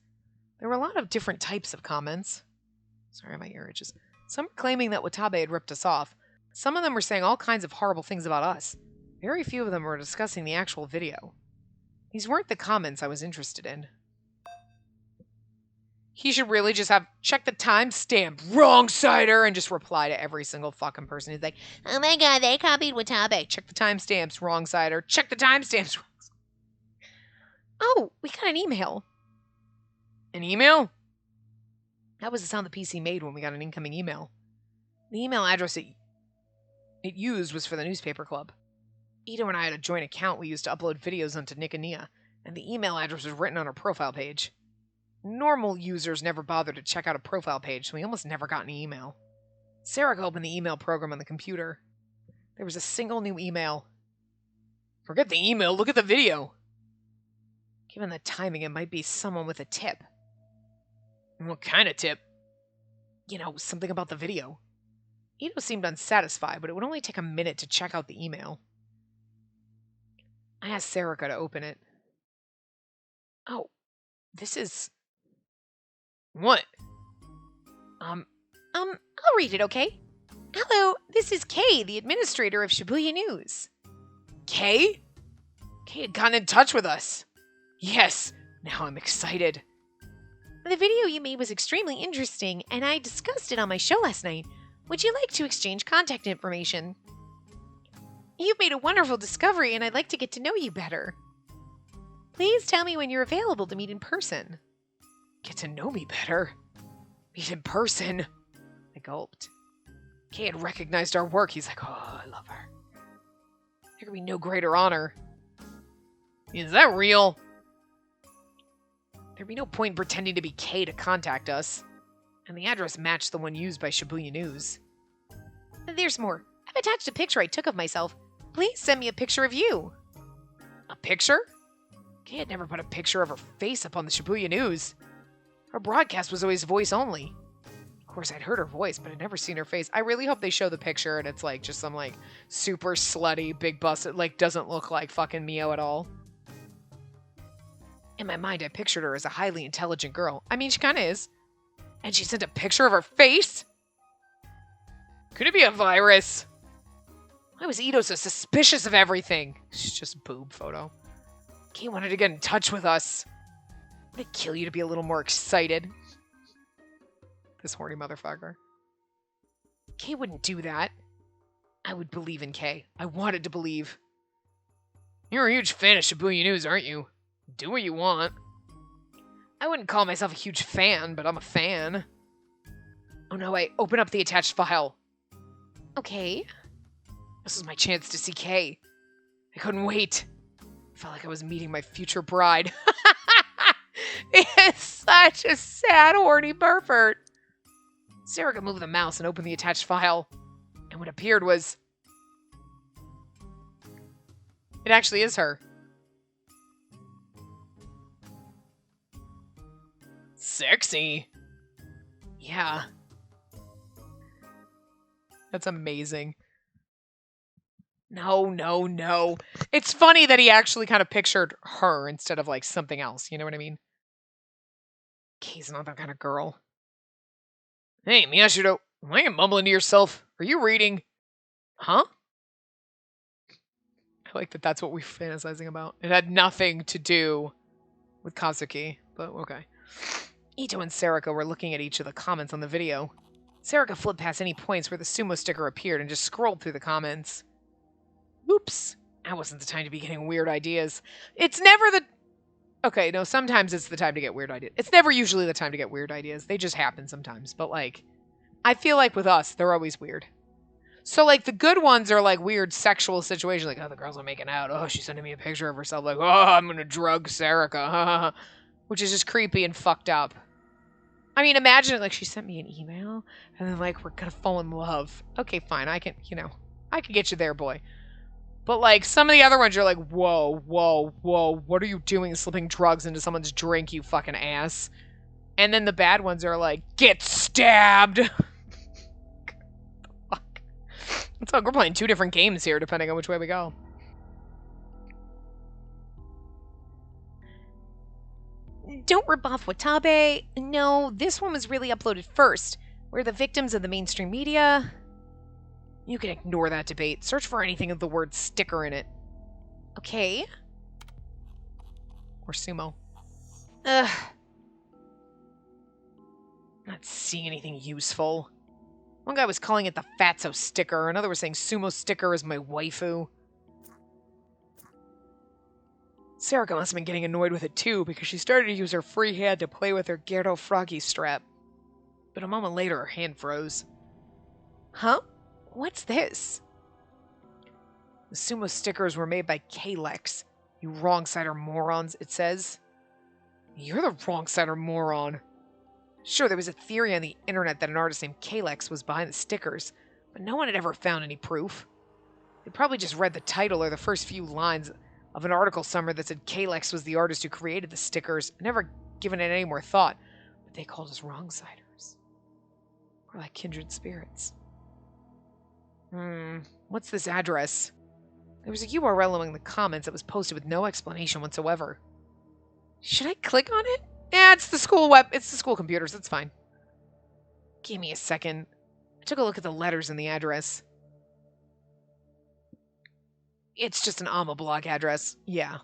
There were a lot of different types of comments. Sorry, my ear itches. Some were claiming that Watabe had ripped us off. Some of them were saying all kinds of horrible things about us. Very few of them were discussing the actual video. These weren't the comments I was interested in. He should really just have check the timestamp, wrong cider, and just reply to every single fucking person. He's like, oh my god, they copied Watabe. Check the timestamps, wrong cider. Check the timestamps. Oh, we got an email. An email? That was the sound the PC made when we got an incoming email. The email address it used was for the newspaper club. Ito and I had a joint account we used to upload videos onto Nick and Nia, and the email address was written on our profile page. Normal users never bothered to check out a profile page, so we almost never got an email. Sarah opened the email program on the computer. There was a single new email. Forget the email, look at the video. Given the timing, it might be someone with a tip. What kind of tip? You know, something about the video. Ito seemed unsatisfied, but it would only take a minute to check out the email. I asked Sarika to open it. Oh, this is... What? I'll read it, okay? Hello, this is Kay, the administrator of Shibuya News. Kay? Kay had gotten in touch with us. Yes, now I'm excited. The video you made was extremely interesting, and I discussed it on my show last night. Would you like to exchange contact information? You've made a wonderful discovery, and I'd like to get to know you better. Please tell me when you're available to meet in person. Get to know me better? Meet in person? I gulped. Kay had recognized our work. He's like, oh, I love her. There could be no greater honor. Is that real? There'd be no point in pretending to be Kay to contact us. And the address matched the one used by Shibuya News. There's more. I've attached a picture I took of myself. Please send me a picture of you. A picture? Kay had never put a picture of her face up on the Shibuya News. Her broadcast was always voice only. Of course, I'd heard her voice, but I'd never seen her face. I really hope they show the picture and it's like just some like super slutty, big busted, like doesn't look like fucking Mio at all. In my mind, I pictured her as a highly intelligent girl. I mean, she kind of is. And she sent a picture of her face? Could it be a virus? Why was Ito so suspicious of everything? It's just a boob photo. Kay wanted to get in touch with us. Would it kill you to be a little more excited? This horny motherfucker. Kay wouldn't do that. I would believe in Kay. I wanted to believe. You're a huge fan of Shibuya News, aren't you? Do what you want. I wouldn't call myself a huge fan, but I'm a fan. Oh no, wait. Open up the attached file. Okay. This is my chance to see Kay. I couldn't wait. I felt like I was meeting my future bride. It's such a sad, horny pervert. Sarah moved the mouse and opened the attached file. And what appeared was... It actually is her. Sexy. Yeah. That's amazing. No, no, no. It's funny that he actually kind of pictured her instead of like something else. You know what I mean? Kay's not that kind of girl. Hey, Miyashiro, why are you mumbling to yourself? Are you reading? Huh? I like that that's what we're fantasizing about. It had nothing to do with Kazuki, but okay. Ito and Sarika were looking at each of the comments on the video. Sarika flipped past any points where the sumo sticker appeared and just scrolled through the comments. Oops. That wasn't the time to be getting weird ideas. It's never the... Okay, no, sometimes it's the time to get weird ideas. It's never usually the time to get weird ideas. They just happen sometimes. But, like, I feel like with us, they're always weird. So, like, the good ones are, like, weird sexual situations. Like, oh, the girls are making out. Oh, she's sending me a picture of herself. Like, oh, I'm gonna drug Sarika. Which is just creepy and fucked up. I mean, imagine it, like, she sent me an email. And then, like, we're gonna fall in love. Okay, fine. I can, you know, I can get you there, boy. But, like, some of the other ones, you're like, whoa, whoa, whoa, what are you doing slipping drugs into someone's drink, you fucking ass? And then the bad ones are like, get stabbed! Fuck. It's like we're playing two different games here, depending on which way we go. Don't rip off Watabe. No, this one was really uploaded first. We're the victims of the mainstream media. You can ignore that debate. Search for anything with the word sticker in it. Okay. Or sumo. Ugh. Not seeing anything useful. One guy was calling it the Fatso sticker. Another was saying sumo sticker is my waifu. Sarika must have been getting annoyed with it too, because she started to use her free hand to play with her Gero Froggy strap. But a moment later, her hand froze. Huh? What's this? The sumo stickers were made by Kalex. You wrong-sider morons, it says. You're the wrong-sider moron. Sure, there was a theory on the internet that an artist named Kalex was behind the stickers, but no one had ever found any proof. They probably just read the title or the first few lines of an article somewhere that said Kalex was the artist who created the stickers, and never given it any more thought. But they called us wrong-siders. We're like kindred spirits. What's this address? There was a URL among the comments that was posted with no explanation whatsoever. Should I click on it? Yeah, it's the school it's the school computers, it's fine. Give me a second. I took a look at the letters in the address. It's just an AMA blog address. Yeah.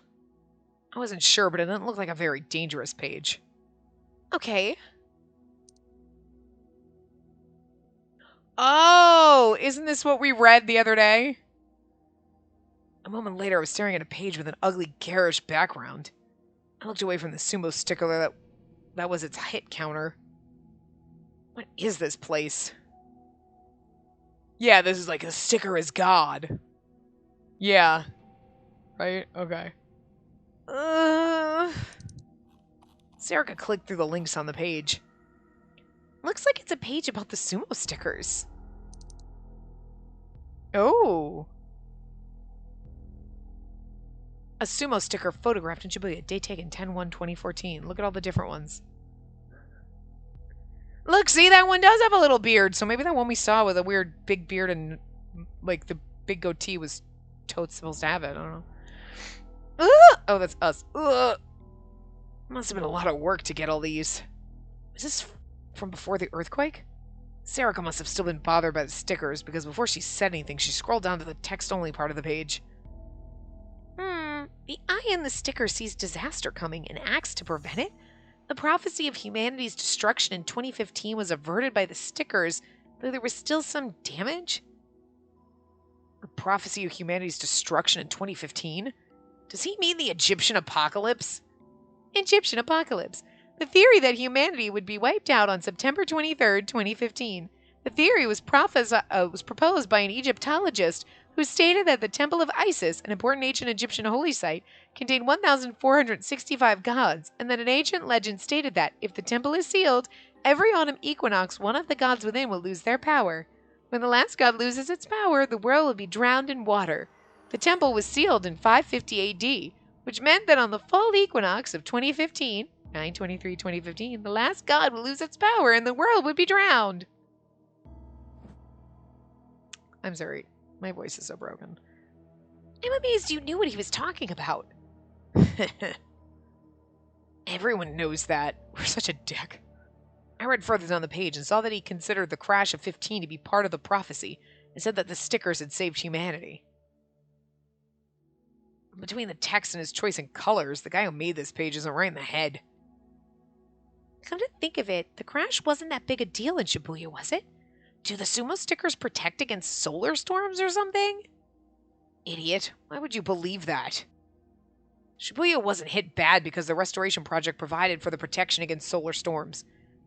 I wasn't sure, but it didn't look like a very dangerous page. Okay. Oh, isn't this what we read the other day? A moment later, I was staring at a page with an ugly, garish background. I looked away from the sumo sticker that was its hit counter. What is this place? Yeah, this is like a sticker is God. Yeah. Right? Okay. Sarika clicked through the links on the page. Looks like it's a page about the sumo stickers. Oh. A sumo sticker photographed in Shibuya. Date taken 10/1/2014. Look at all the different ones. Look, see, that one does have a little beard. So maybe that one we saw with a weird big beard and like the big goatee was totes supposed to have it. I don't know. Oh, that's us. Must have been a lot of work to get all these. Is this from before the earthquake? Sarika must have still been bothered by the stickers because before she said anything, she scrolled down to the text-only part of the page. The eye in the sticker sees disaster coming and acts to prevent it? The prophecy of humanity's destruction in 2015 was averted by the stickers, though there was still some damage? The prophecy of humanity's destruction in 2015? Does he mean the Egyptian apocalypse? Egyptian apocalypse. The theory that humanity would be wiped out on September 23rd, 2015. The theory was proposed by an Egyptologist who stated that the Temple of Isis, an important ancient Egyptian holy site, contained 1,465 gods, and that an ancient legend stated that, if the temple is sealed, every autumn equinox one of the gods within will lose their power. When the last god loses its power, the world will be drowned in water. The temple was sealed in 550 AD, which meant that on the fall equinox of 2015, 9/23/2015, the last god will lose its power and the world would be drowned. I'm sorry. My voice is so broken. I'm amazed you knew what he was talking about. Everyone knows that. We're such a dick. I read further down the page and saw that he considered the crash of 15 to be part of the prophecy and said that the stickers had saved humanity. Between the text and his choice in colors, the guy who made this page isn't right in the head. Come to think of it, the crash wasn't that big a deal in Shibuya, was it? Do the sumo stickers protect against solar storms or something? Idiot. Why would you believe that? Shibuya wasn't hit bad because the restoration project provided for the protection against solar storms.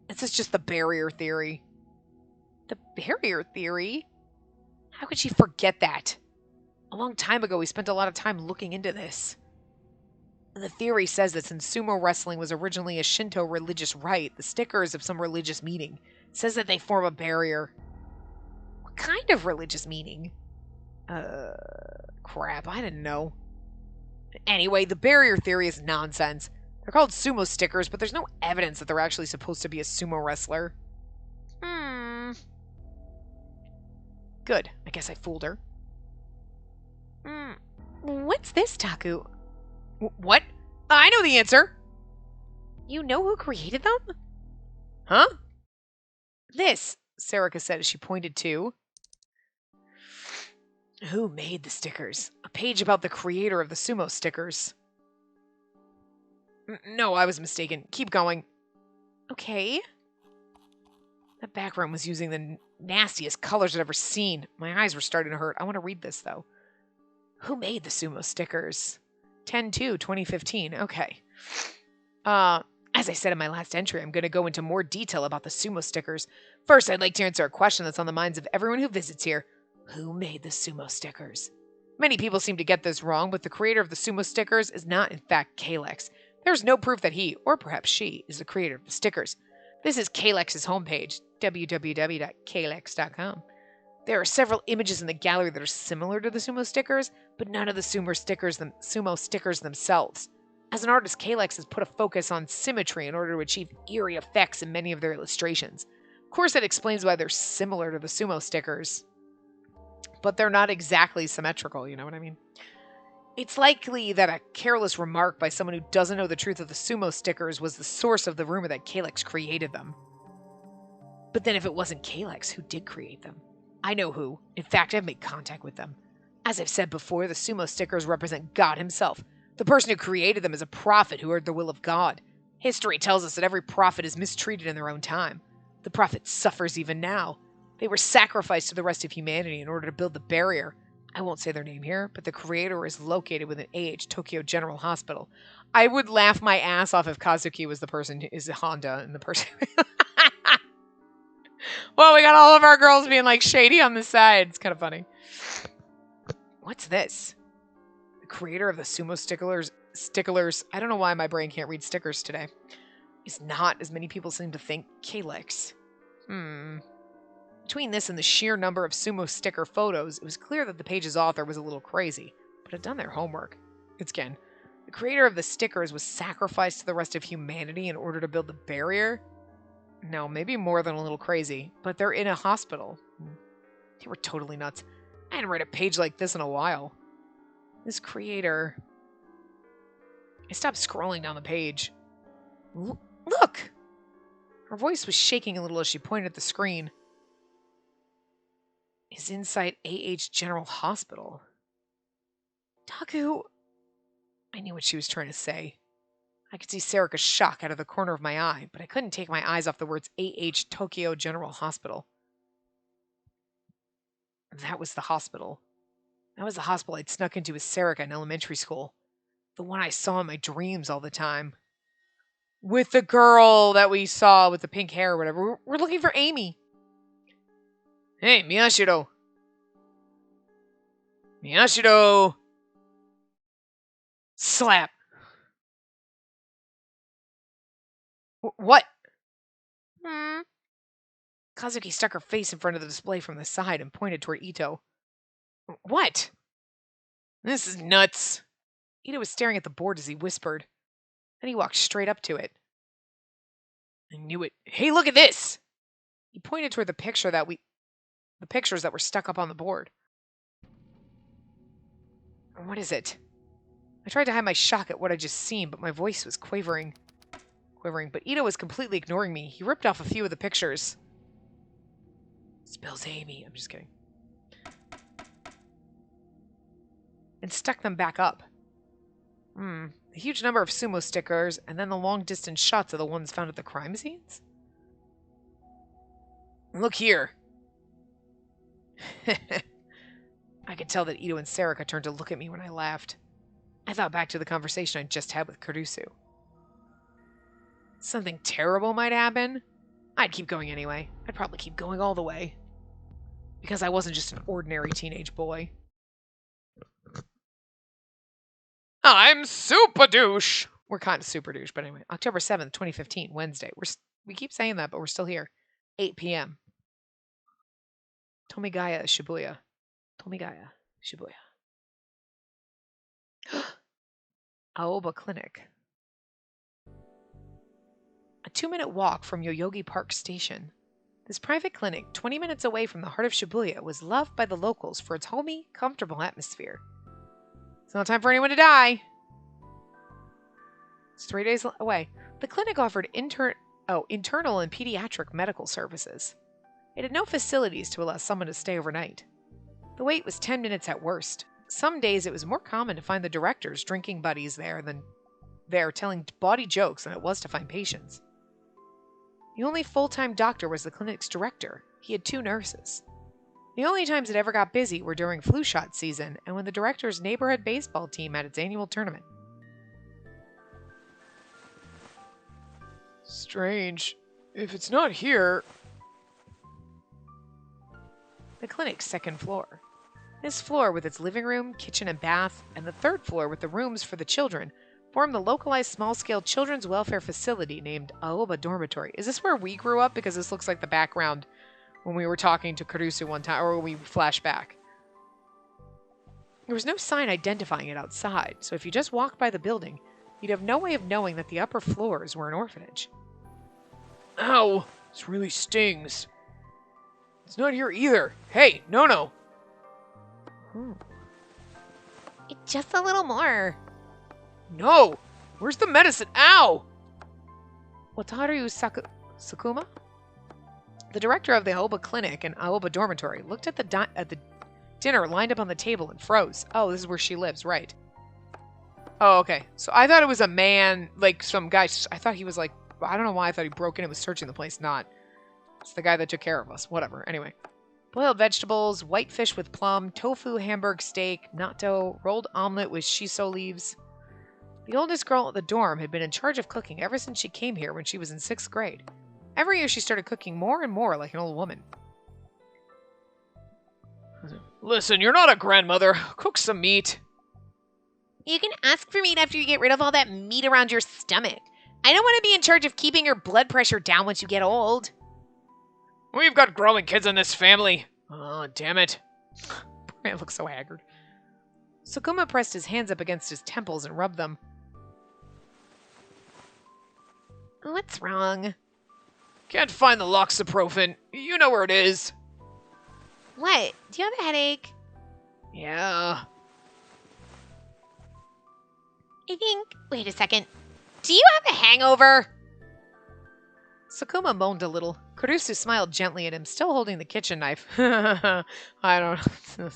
This is just the barrier theory. The barrier theory? How could she forget that? A long time ago, we spent a lot of time looking into this. The theory says that since sumo wrestling was originally a Shinto religious rite, the stickers of some religious meaning. It says that they form a barrier. What kind of religious meaning? Crap, I didn't know. Anyway, the barrier theory is nonsense. They're called sumo stickers, but there's no evidence that they're actually supposed to be a sumo wrestler. Good. I guess I fooled her. What's this, Taku? What? I know the answer! You know who created them? Huh? This, Sarika said as she pointed to... Who made the stickers? A page about the creator of the sumo stickers. No, I was mistaken. Keep going. Okay. That background was using the nastiest colors I've ever seen. My eyes were starting to hurt. I want to read this, though. Who made the sumo stickers? 10/2/2015. Okay. As I said in my last entry, I'm going to go into more detail about the sumo stickers. First, I'd like to answer a question that's on the minds of everyone who visits here. Who made the sumo stickers? Many people seem to get this wrong, but the creator of the sumo stickers is not, in fact, Kalex. There's no proof that he, or perhaps she, is the creator of the stickers. This is Kalex's homepage, www.kalex.com. There are several images in the gallery that are similar to the sumo stickers, but none of the sumo stickers themselves. As an artist, Kalex has put a focus on symmetry in order to achieve eerie effects in many of their illustrations. Of course, that explains why they're similar to the sumo stickers. But they're not exactly symmetrical, you know what I mean? It's likely that a careless remark by someone who doesn't know the truth of the sumo stickers was the source of the rumor that Kalex created them. But then if it wasn't Kalex, who did create them? I know who. In fact, I've made contact with them. As I've said before, the sumo stickers represent God himself. The person who created them is a prophet who heard the will of God. History tells us that every prophet is mistreated in their own time. The prophet suffers even now. They were sacrificed to the rest of humanity in order to build the barrier. I won't say their name here, but the creator is located within AH Tokyo General Hospital. I would laugh my ass off if Kazuki was the person who is Honda and the person... Well, we got all of our girls being like shady on the side. It's kind of funny. What's this? The creator of the sumo sticklers. I don't know why my brain can't read stickers today. is not, as many people seem to think, Calyx. Between this and the sheer number of sumo sticker photos, it was clear that the page's author was a little crazy, but had done their homework. Again, the creator of the stickers was sacrificed to the rest of humanity in order to build the barrier? No, maybe more than a little crazy, but they're in a hospital. They were totally nuts. I hadn't read a page like this in a while. This creator... I stopped scrolling down the page. Look! Her voice was shaking a little as she pointed at the screen. Is inside AH General Hospital. Taku... I knew what she was trying to say. I could see Sarika's shock out of the corner of my eye, but I couldn't take my eyes off the words AH Tokyo General Hospital. That was the hospital. That was the hospital I'd snuck into with Sarika in elementary school. The one I saw in my dreams all the time. With the girl that we saw with the pink hair or whatever. We're looking for Amy. Hey, Miyashiro. Miyashiro. Slap. What? Kazuki stuck her face in front of the display from the side and pointed toward Ito. What? This is nuts. Ito was staring at the board as he whispered. Then he walked straight up to it. I knew it. Hey, look at this! He pointed toward the pictures that were stuck up on the board. What is it? I tried to hide my shock at what I'd just seen, but my voice was quivering, but Ito was completely ignoring me. He ripped off a few of the pictures. Spells Amy. I'm just kidding. And stuck them back up. A huge number of sumo stickers, and then the long-distance shots of the ones found at the crime scenes? Look here. I could tell that Ito and Sarika turned to look at me when I laughed. I thought back to the conversation I just had with Kurusu. Something terrible might happen. I'd keep going anyway. I'd probably keep going all the way. Because I wasn't just an ordinary teenage boy. I'm super douche. We're kind of super douche, but anyway. October 7th, 2015, Wednesday. We keep saying that, but we're still here. 8 p.m. Tomigaya, Shibuya. Tomigaya, Shibuya. Aoba Clinic. A 2-minute walk from Yoyogi Park Station. This private clinic, 20 minutes away from the heart of Shibuya, was loved by the locals for its homey, comfortable atmosphere. It's not time for anyone to die. It's 3 days away. The clinic offered internal and pediatric medical services. It had no facilities to allow someone to stay overnight. The wait was 10 minutes at worst. Some days it was more common to find the director's drinking buddies there than telling bawdy jokes than it was to find patients. The only full-time doctor was the clinic's director. He had 2 nurses. The only times it ever got busy were during flu shot season and when the director's neighborhood baseball team had its annual tournament. Strange. If it's not here... The clinic's 2nd floor. This floor, with its living room, kitchen, and bath, and the 3rd floor with the rooms for the children, formed the localized small-scale children's welfare facility named Aoba Dormitory. Is this where we grew up? Because this looks like the background when we were talking to Kurusu one time, or when we flash back. There was no sign identifying it outside, so if you just walked by the building, you'd have no way of knowing that the upper floors were an orphanage. Ow! This really stings. It's not here either. Hey, no. Just a little more. No! Where's the medicine? Ow! Wataru Sakuma? The director of the Aoba Clinic and Aoba Dormitory looked at the dinner lined up on the table and froze. Oh, this is where she lives, right. Oh, okay. So I thought it was a man, like some guy. I thought he was like, I don't know why I thought he broke in and was searching the place. Not. It's the guy that took care of us. Whatever. Anyway. Boiled vegetables, white fish with plum, tofu hamburg steak, natto, rolled omelet with shiso leaves. The oldest girl at the dorm had been in charge of cooking ever since she came here when she was in 6th grade. Every year she started cooking more and more like an old woman. Listen, you're not a grandmother. Cook some meat. You can ask for meat after you get rid of all that meat around your stomach. I don't want to be in charge of keeping your blood pressure down once you get old. We've got growing kids in this family. Oh, damn it. Brant looks so haggard. Sakuma pressed his hands up against his temples and rubbed them. What's wrong? Can't find the loxaprofen. You know where it is. What? Do you have a headache? Yeah. I think... Wait a second. Do you have a hangover? Sakuma moaned a little. Kurusu smiled gently at him, still holding the kitchen knife. I don't know.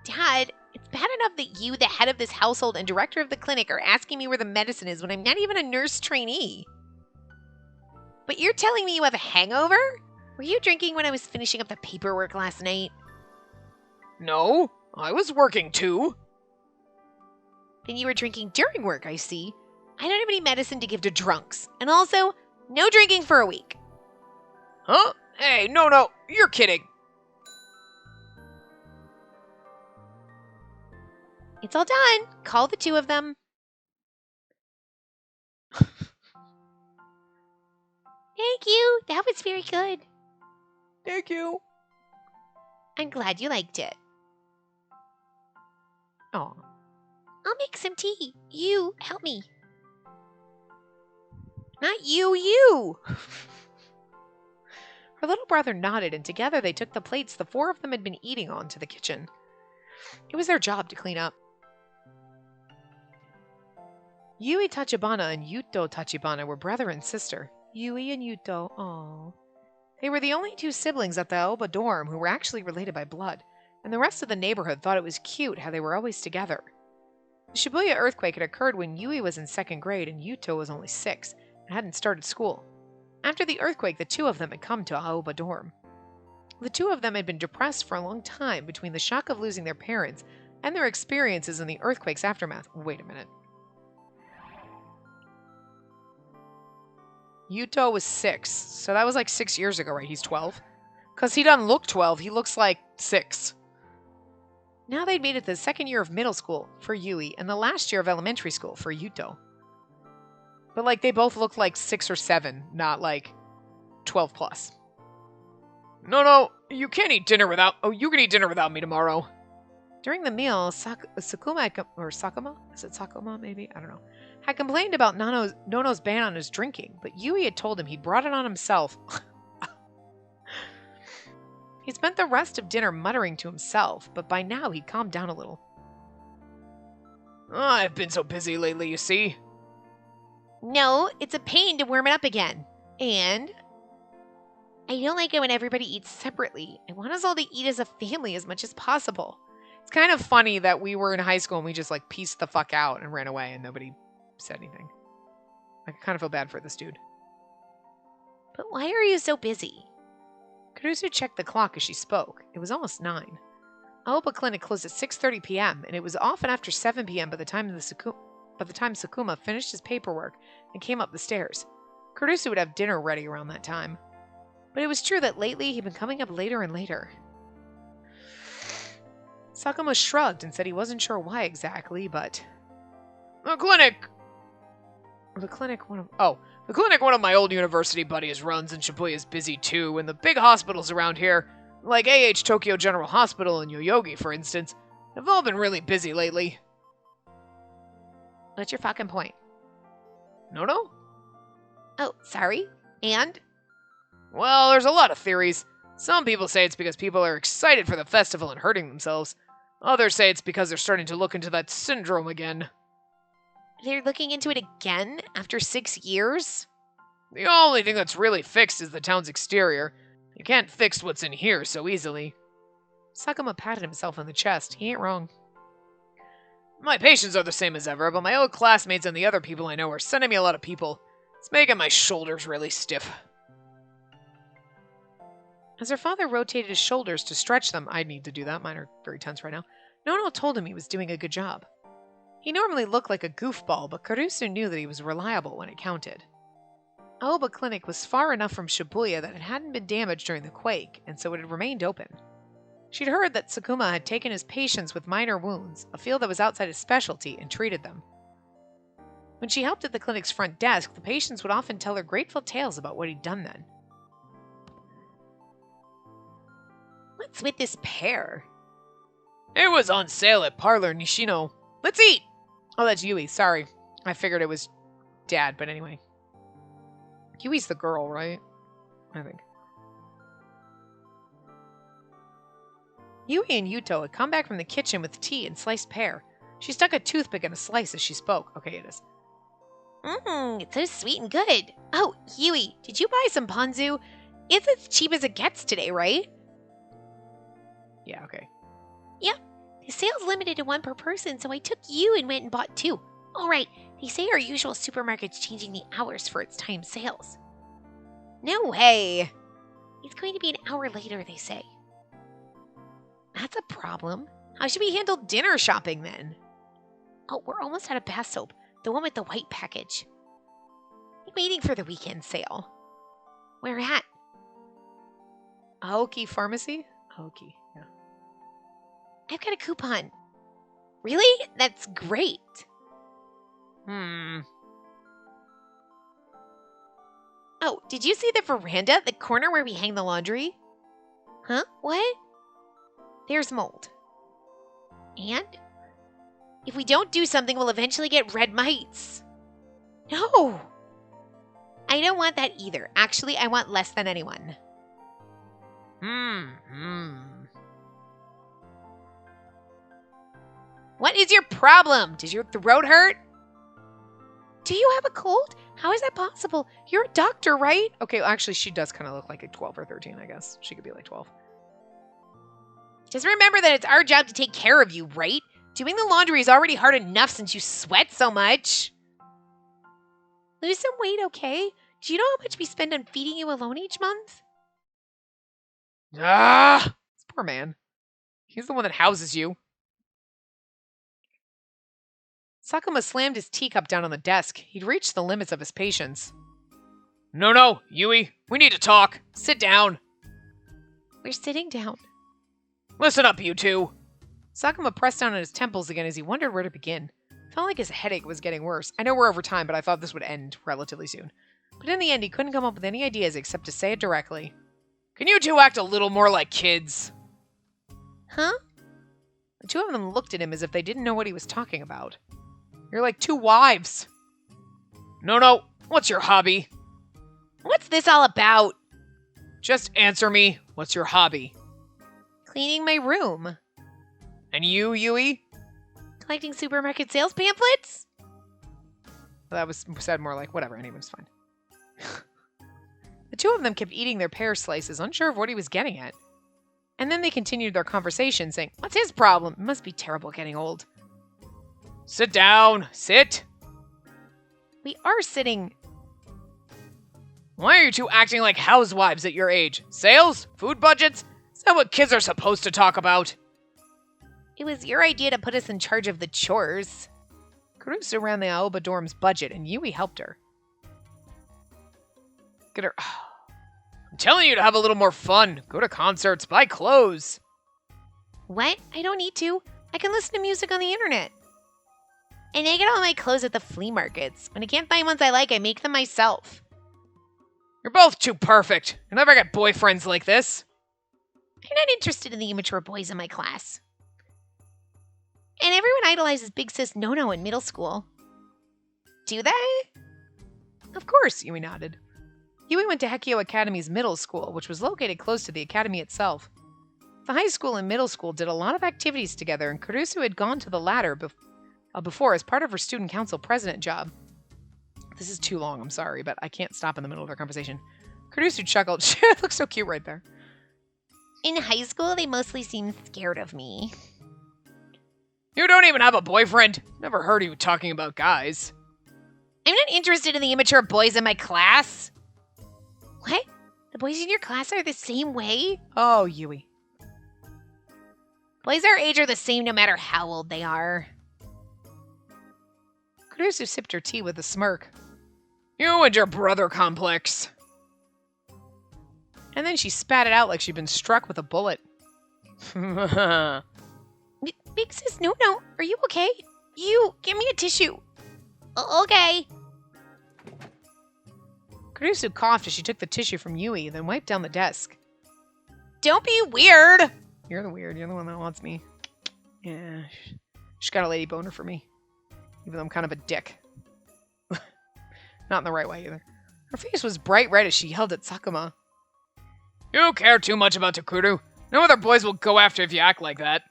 Dad, it's bad enough that you, the head of this household and director of the clinic, are asking me where the medicine is when I'm not even a nurse trainee. But you're telling me you have a hangover? Were you drinking when I was finishing up the paperwork last night? No, I was working too. Then you were drinking during work, I see. I don't have any medicine to give to drunks. And also, no drinking for a week. Huh? Hey, no, you're kidding. It's all done. Call the two of them. Thank you. That was very good. Thank you. I'm glad you liked it. Oh. I'll make some tea. You, help me. Not you, you! Her little brother nodded, and together they took the plates the four of them had been eating on to the kitchen. It was their job to clean up. Yui Tachibana and Yuto Tachibana were brother and sister. Yui and Yuto, aww. They were the only two siblings at the Aoba dorm who were actually related by blood, and the rest of the neighborhood thought it was cute how they were always together. The Shibuya earthquake had occurred when Yui was in 2nd grade and Yuto was only 6 and hadn't started school. After the earthquake, the two of them had come to Aoba dorm. The two of them had been depressed for a long time between the shock of losing their parents and their experiences in the earthquake's aftermath. Wait a minute. Yuto was 6, so that was like 6 years ago, right? He's 12? Because he doesn't look 12, he looks like 6. Now they'd made it the 2nd year of middle school for Yui and the last year of elementary school for Yuto. But like they both looked like 6 or 7, not like 12 plus. No, you can't eat dinner without... Oh, you can eat dinner without me tomorrow. During the meal, Sakuma, or Sakuma? Is it Sakuma, maybe? I don't know. Had complained about Nono's ban on his drinking, but Yui had told him he'd brought it on himself. He spent the rest of dinner muttering to himself, but by now he'd calmed down a little. I've been so busy lately, you see. No, it's a pain to warm it up again. And I don't like it when everybody eats separately. I want us all to eat as a family as much as possible. It's kind of funny that we were in high school and we just like pieced the fuck out and ran away and nobody said anything. I kind of feel bad for this dude. But why are you so busy? Kurusu checked the clock as she spoke. It was almost 9. Aoba Clinic closed at 6:30 p.m. and it was often after 7 p.m. by the time Sakuma finished his paperwork and came up the stairs. Kurusu would have dinner ready around that time. But it was true that lately he'd been coming up later and later. Sakuma shrugged and said he wasn't sure why exactly, but... The clinic one of my old university buddies runs in Shibuya is busy too, and the big hospitals around here, like AH Tokyo General Hospital and Yoyogi, for instance, have all been really busy lately. What's your fucking point? No? Oh, sorry. And? Well, there's a lot of theories. Some people say it's because people are excited for the festival and hurting themselves. Others say it's because they're starting to look into that syndrome again. They're looking into it again after 6 years? The only thing that's really fixed is the town's exterior. You can't fix what's in here so easily. Sakuma patted himself on the chest. He ain't wrong. My patients are the same as ever, but my old classmates and the other people I know are sending me a lot of people. It's making my shoulders really stiff. As her father rotated his shoulders to stretch them, I'd need to do that. Mine are very tense right now. Nono told him he was doing a good job. He normally looked like a goofball, but Kurusu knew that he was reliable when it counted. Aoba Clinic was far enough from Shibuya that it hadn't been damaged during the quake, and so it had remained open. She'd heard that Sakuma had taken his patients with minor wounds, a field that was outside his specialty, and treated them. When she helped at the clinic's front desk, the patients would often tell her grateful tales about what he'd done then. What's with this pear? It was on sale at Parlor Nishino. Let's eat! Oh, that's Yui. Sorry. I figured it was Dad, but anyway. Yui's the girl, right? I think. Yui and Yuto had come back from the kitchen with tea and sliced pear. She stuck a toothpick in a slice as she spoke. Okay, it is. It's so sweet and good. Oh, Yui, did you buy some ponzu? It's as cheap as it gets today, right? Yeah, okay. Yeah, the sale's limited to one per person, so I took you and went and bought two. All right, they say our usual supermarket's changing the hours for its time sales. No way. It's going to be an hour later, they say. That's a problem. How should we handle dinner shopping then? Oh, we're almost out of bath soap. The one with the white package. I'm waiting for the weekend sale. Where at? Aoki Pharmacy? Aoki, yeah. I've got a coupon. Really? That's great. Oh, did you see the veranda? The corner where we hang the laundry? Huh? What? There's mold. And? If we don't do something, we'll eventually get red mites. No! I don't want that either. Actually, I want less than anyone. What is your problem? Does your throat hurt? Do you have a cold? How is that possible? You're a doctor, right? Okay, well, actually, she does kind of look like a 12 or 13, I guess. She could be like 12. Just remember that it's our job to take care of you, right? Doing the laundry is already hard enough since you sweat so much. Lose some weight, okay? Do you know how much we spend on feeding you alone each month? This poor man. He's the one that houses you. Sakuma slammed his teacup down on the desk. He'd reached the limits of his patience. No, Yui. We need to talk. Sit down. We're sitting down. Listen up, you two. Sakuma pressed down on his temples again as he wondered where to begin. Felt like his headache was getting worse. I know we're over time, but I thought this would end relatively soon. But in the end, he couldn't come up with any ideas except to say it directly. Can you two act a little more like kids? Huh? The two of them looked at him as if they didn't know what he was talking about. You're like two wives. No. What's your hobby? What's this all about? Just answer me. What's your hobby? Cleaning my room. And you, Yui? Collecting supermarket sales pamphlets? That was said more like, whatever, anyone's fine. The two of them kept eating their pear slices, unsure of what he was getting at. And then they continued their conversation, saying, what's his problem? It must be terrible getting old. Sit down. Sit. We are sitting. Why are you two acting like housewives at your age? Sales? Food budgets? Is that what kids are supposed to talk about? It was your idea to put us in charge of the chores. Kurusu ran the Aoba dorm's budget, and Yui helped her. Get her. I'm telling you to have a little more fun. Go to concerts. Buy clothes. What? I don't need to. I can listen to music on the internet. And I get all my clothes at the flea markets. When I can't find ones I like, I make them myself. You're both too perfect. You'll never get boyfriends like this. I'm not interested in the immature boys in my class. And everyone idolizes Big Sis No-No in middle school. Do they? Of course, Yui nodded. Yui went to Hekio Academy's middle school, which was located close to the academy itself. The high school and middle school did a lot of activities together, and Kurusu had gone to the latter before as part of her student council president job. This is too long, I'm sorry, but I can't stop in the middle of their conversation. Kurusu chuckled. She looks so cute right there. In high school, they mostly seemed scared of me. You don't even have a boyfriend. Never heard of you talking about guys. I'm not interested in the immature boys in my class. What? The boys in your class are the same way? Oh, Yui. Boys our age are the same no matter how old they are. Kurusu sipped her tea with a smirk. You and your brother complex. And then she spat it out like she'd been struck with a bullet. Big Sis No-No, are you okay? You, give me a tissue. Okay. Kurusu coughed as she took the tissue from Yui, then wiped down the desk. Don't be weird. You're the weird. You're the one that wants me. Yeah. She's got a lady boner for me. Even though I'm kind of a dick. Not in the right way, either. Her face was bright red as she yelled at Sakuma. You care too much about Takuru. No other boys will go after if you act like that.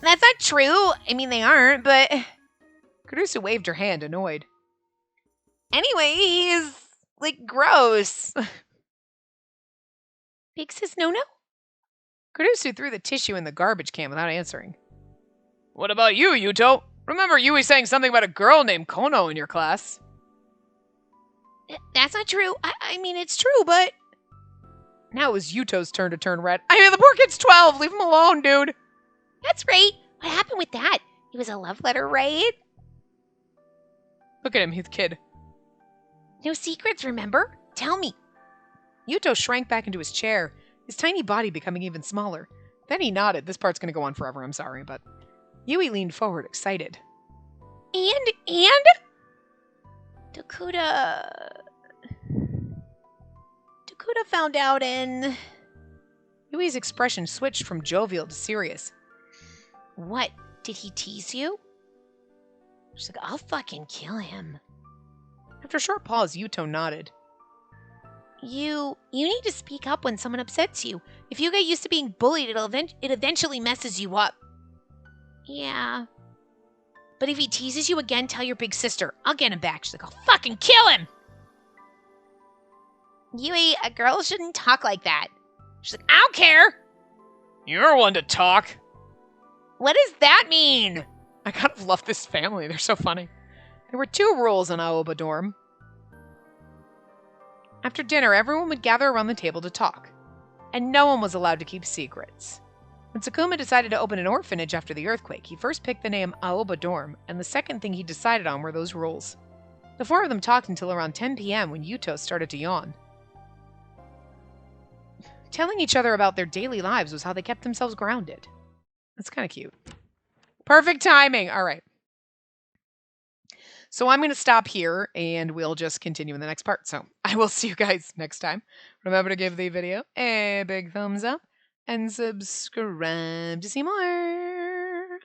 That's not true. I mean, they aren't, but... Kurusu waved her hand, annoyed. Anyway, he's, like, gross. Big sis no-no? Kurusu threw the tissue in the garbage can without answering. What about you, Yuto? Remember Yui saying something about a girl named Kono in your class? That's not true. I mean, it's true, but... Now it was Yuto's turn to turn red. I mean, the poor kid's 12. Leave him alone, dude. That's right. What happened with that? It was a love letter, right? Look at him. He's a kid. No secrets, remember? Tell me. Yuto shrank back into his chair, his tiny body becoming even smaller. Then he nodded. This part's going to go on forever. I'm sorry, but... Yui leaned forward, excited. And? Dakota found out and... Yui's expression switched from jovial to serious. What? Did he tease you? She's like, I'll fucking kill him. After a short pause, Yuto nodded. You need to speak up when someone upsets you. If you get used to being bullied, it eventually messes you up. Yeah. But if he teases you again, tell your big sister. I'll get him back. She's like, I'll fucking kill him! Yui, a girl shouldn't talk like that. She's like, I don't care! You're one to talk. What does that mean? I kind of love this family. They're so funny. There were 2 rules in Aoba dorm. After dinner, everyone would gather around the table to talk, and no one was allowed to keep secrets. When Sakuma decided to open an orphanage after the earthquake, he first picked the name Aoba Dorm, and the second thing he decided on were those rules. The 4 of them talked until around 10 p.m. when Yuto started to yawn. Telling each other about their daily lives was how they kept themselves grounded. That's kind of cute. Perfect timing! All right. So I'm going to stop here, and we'll just continue in the next part. So I will see you guys next time. Remember to give the video a big thumbs up, and subscribe to see more.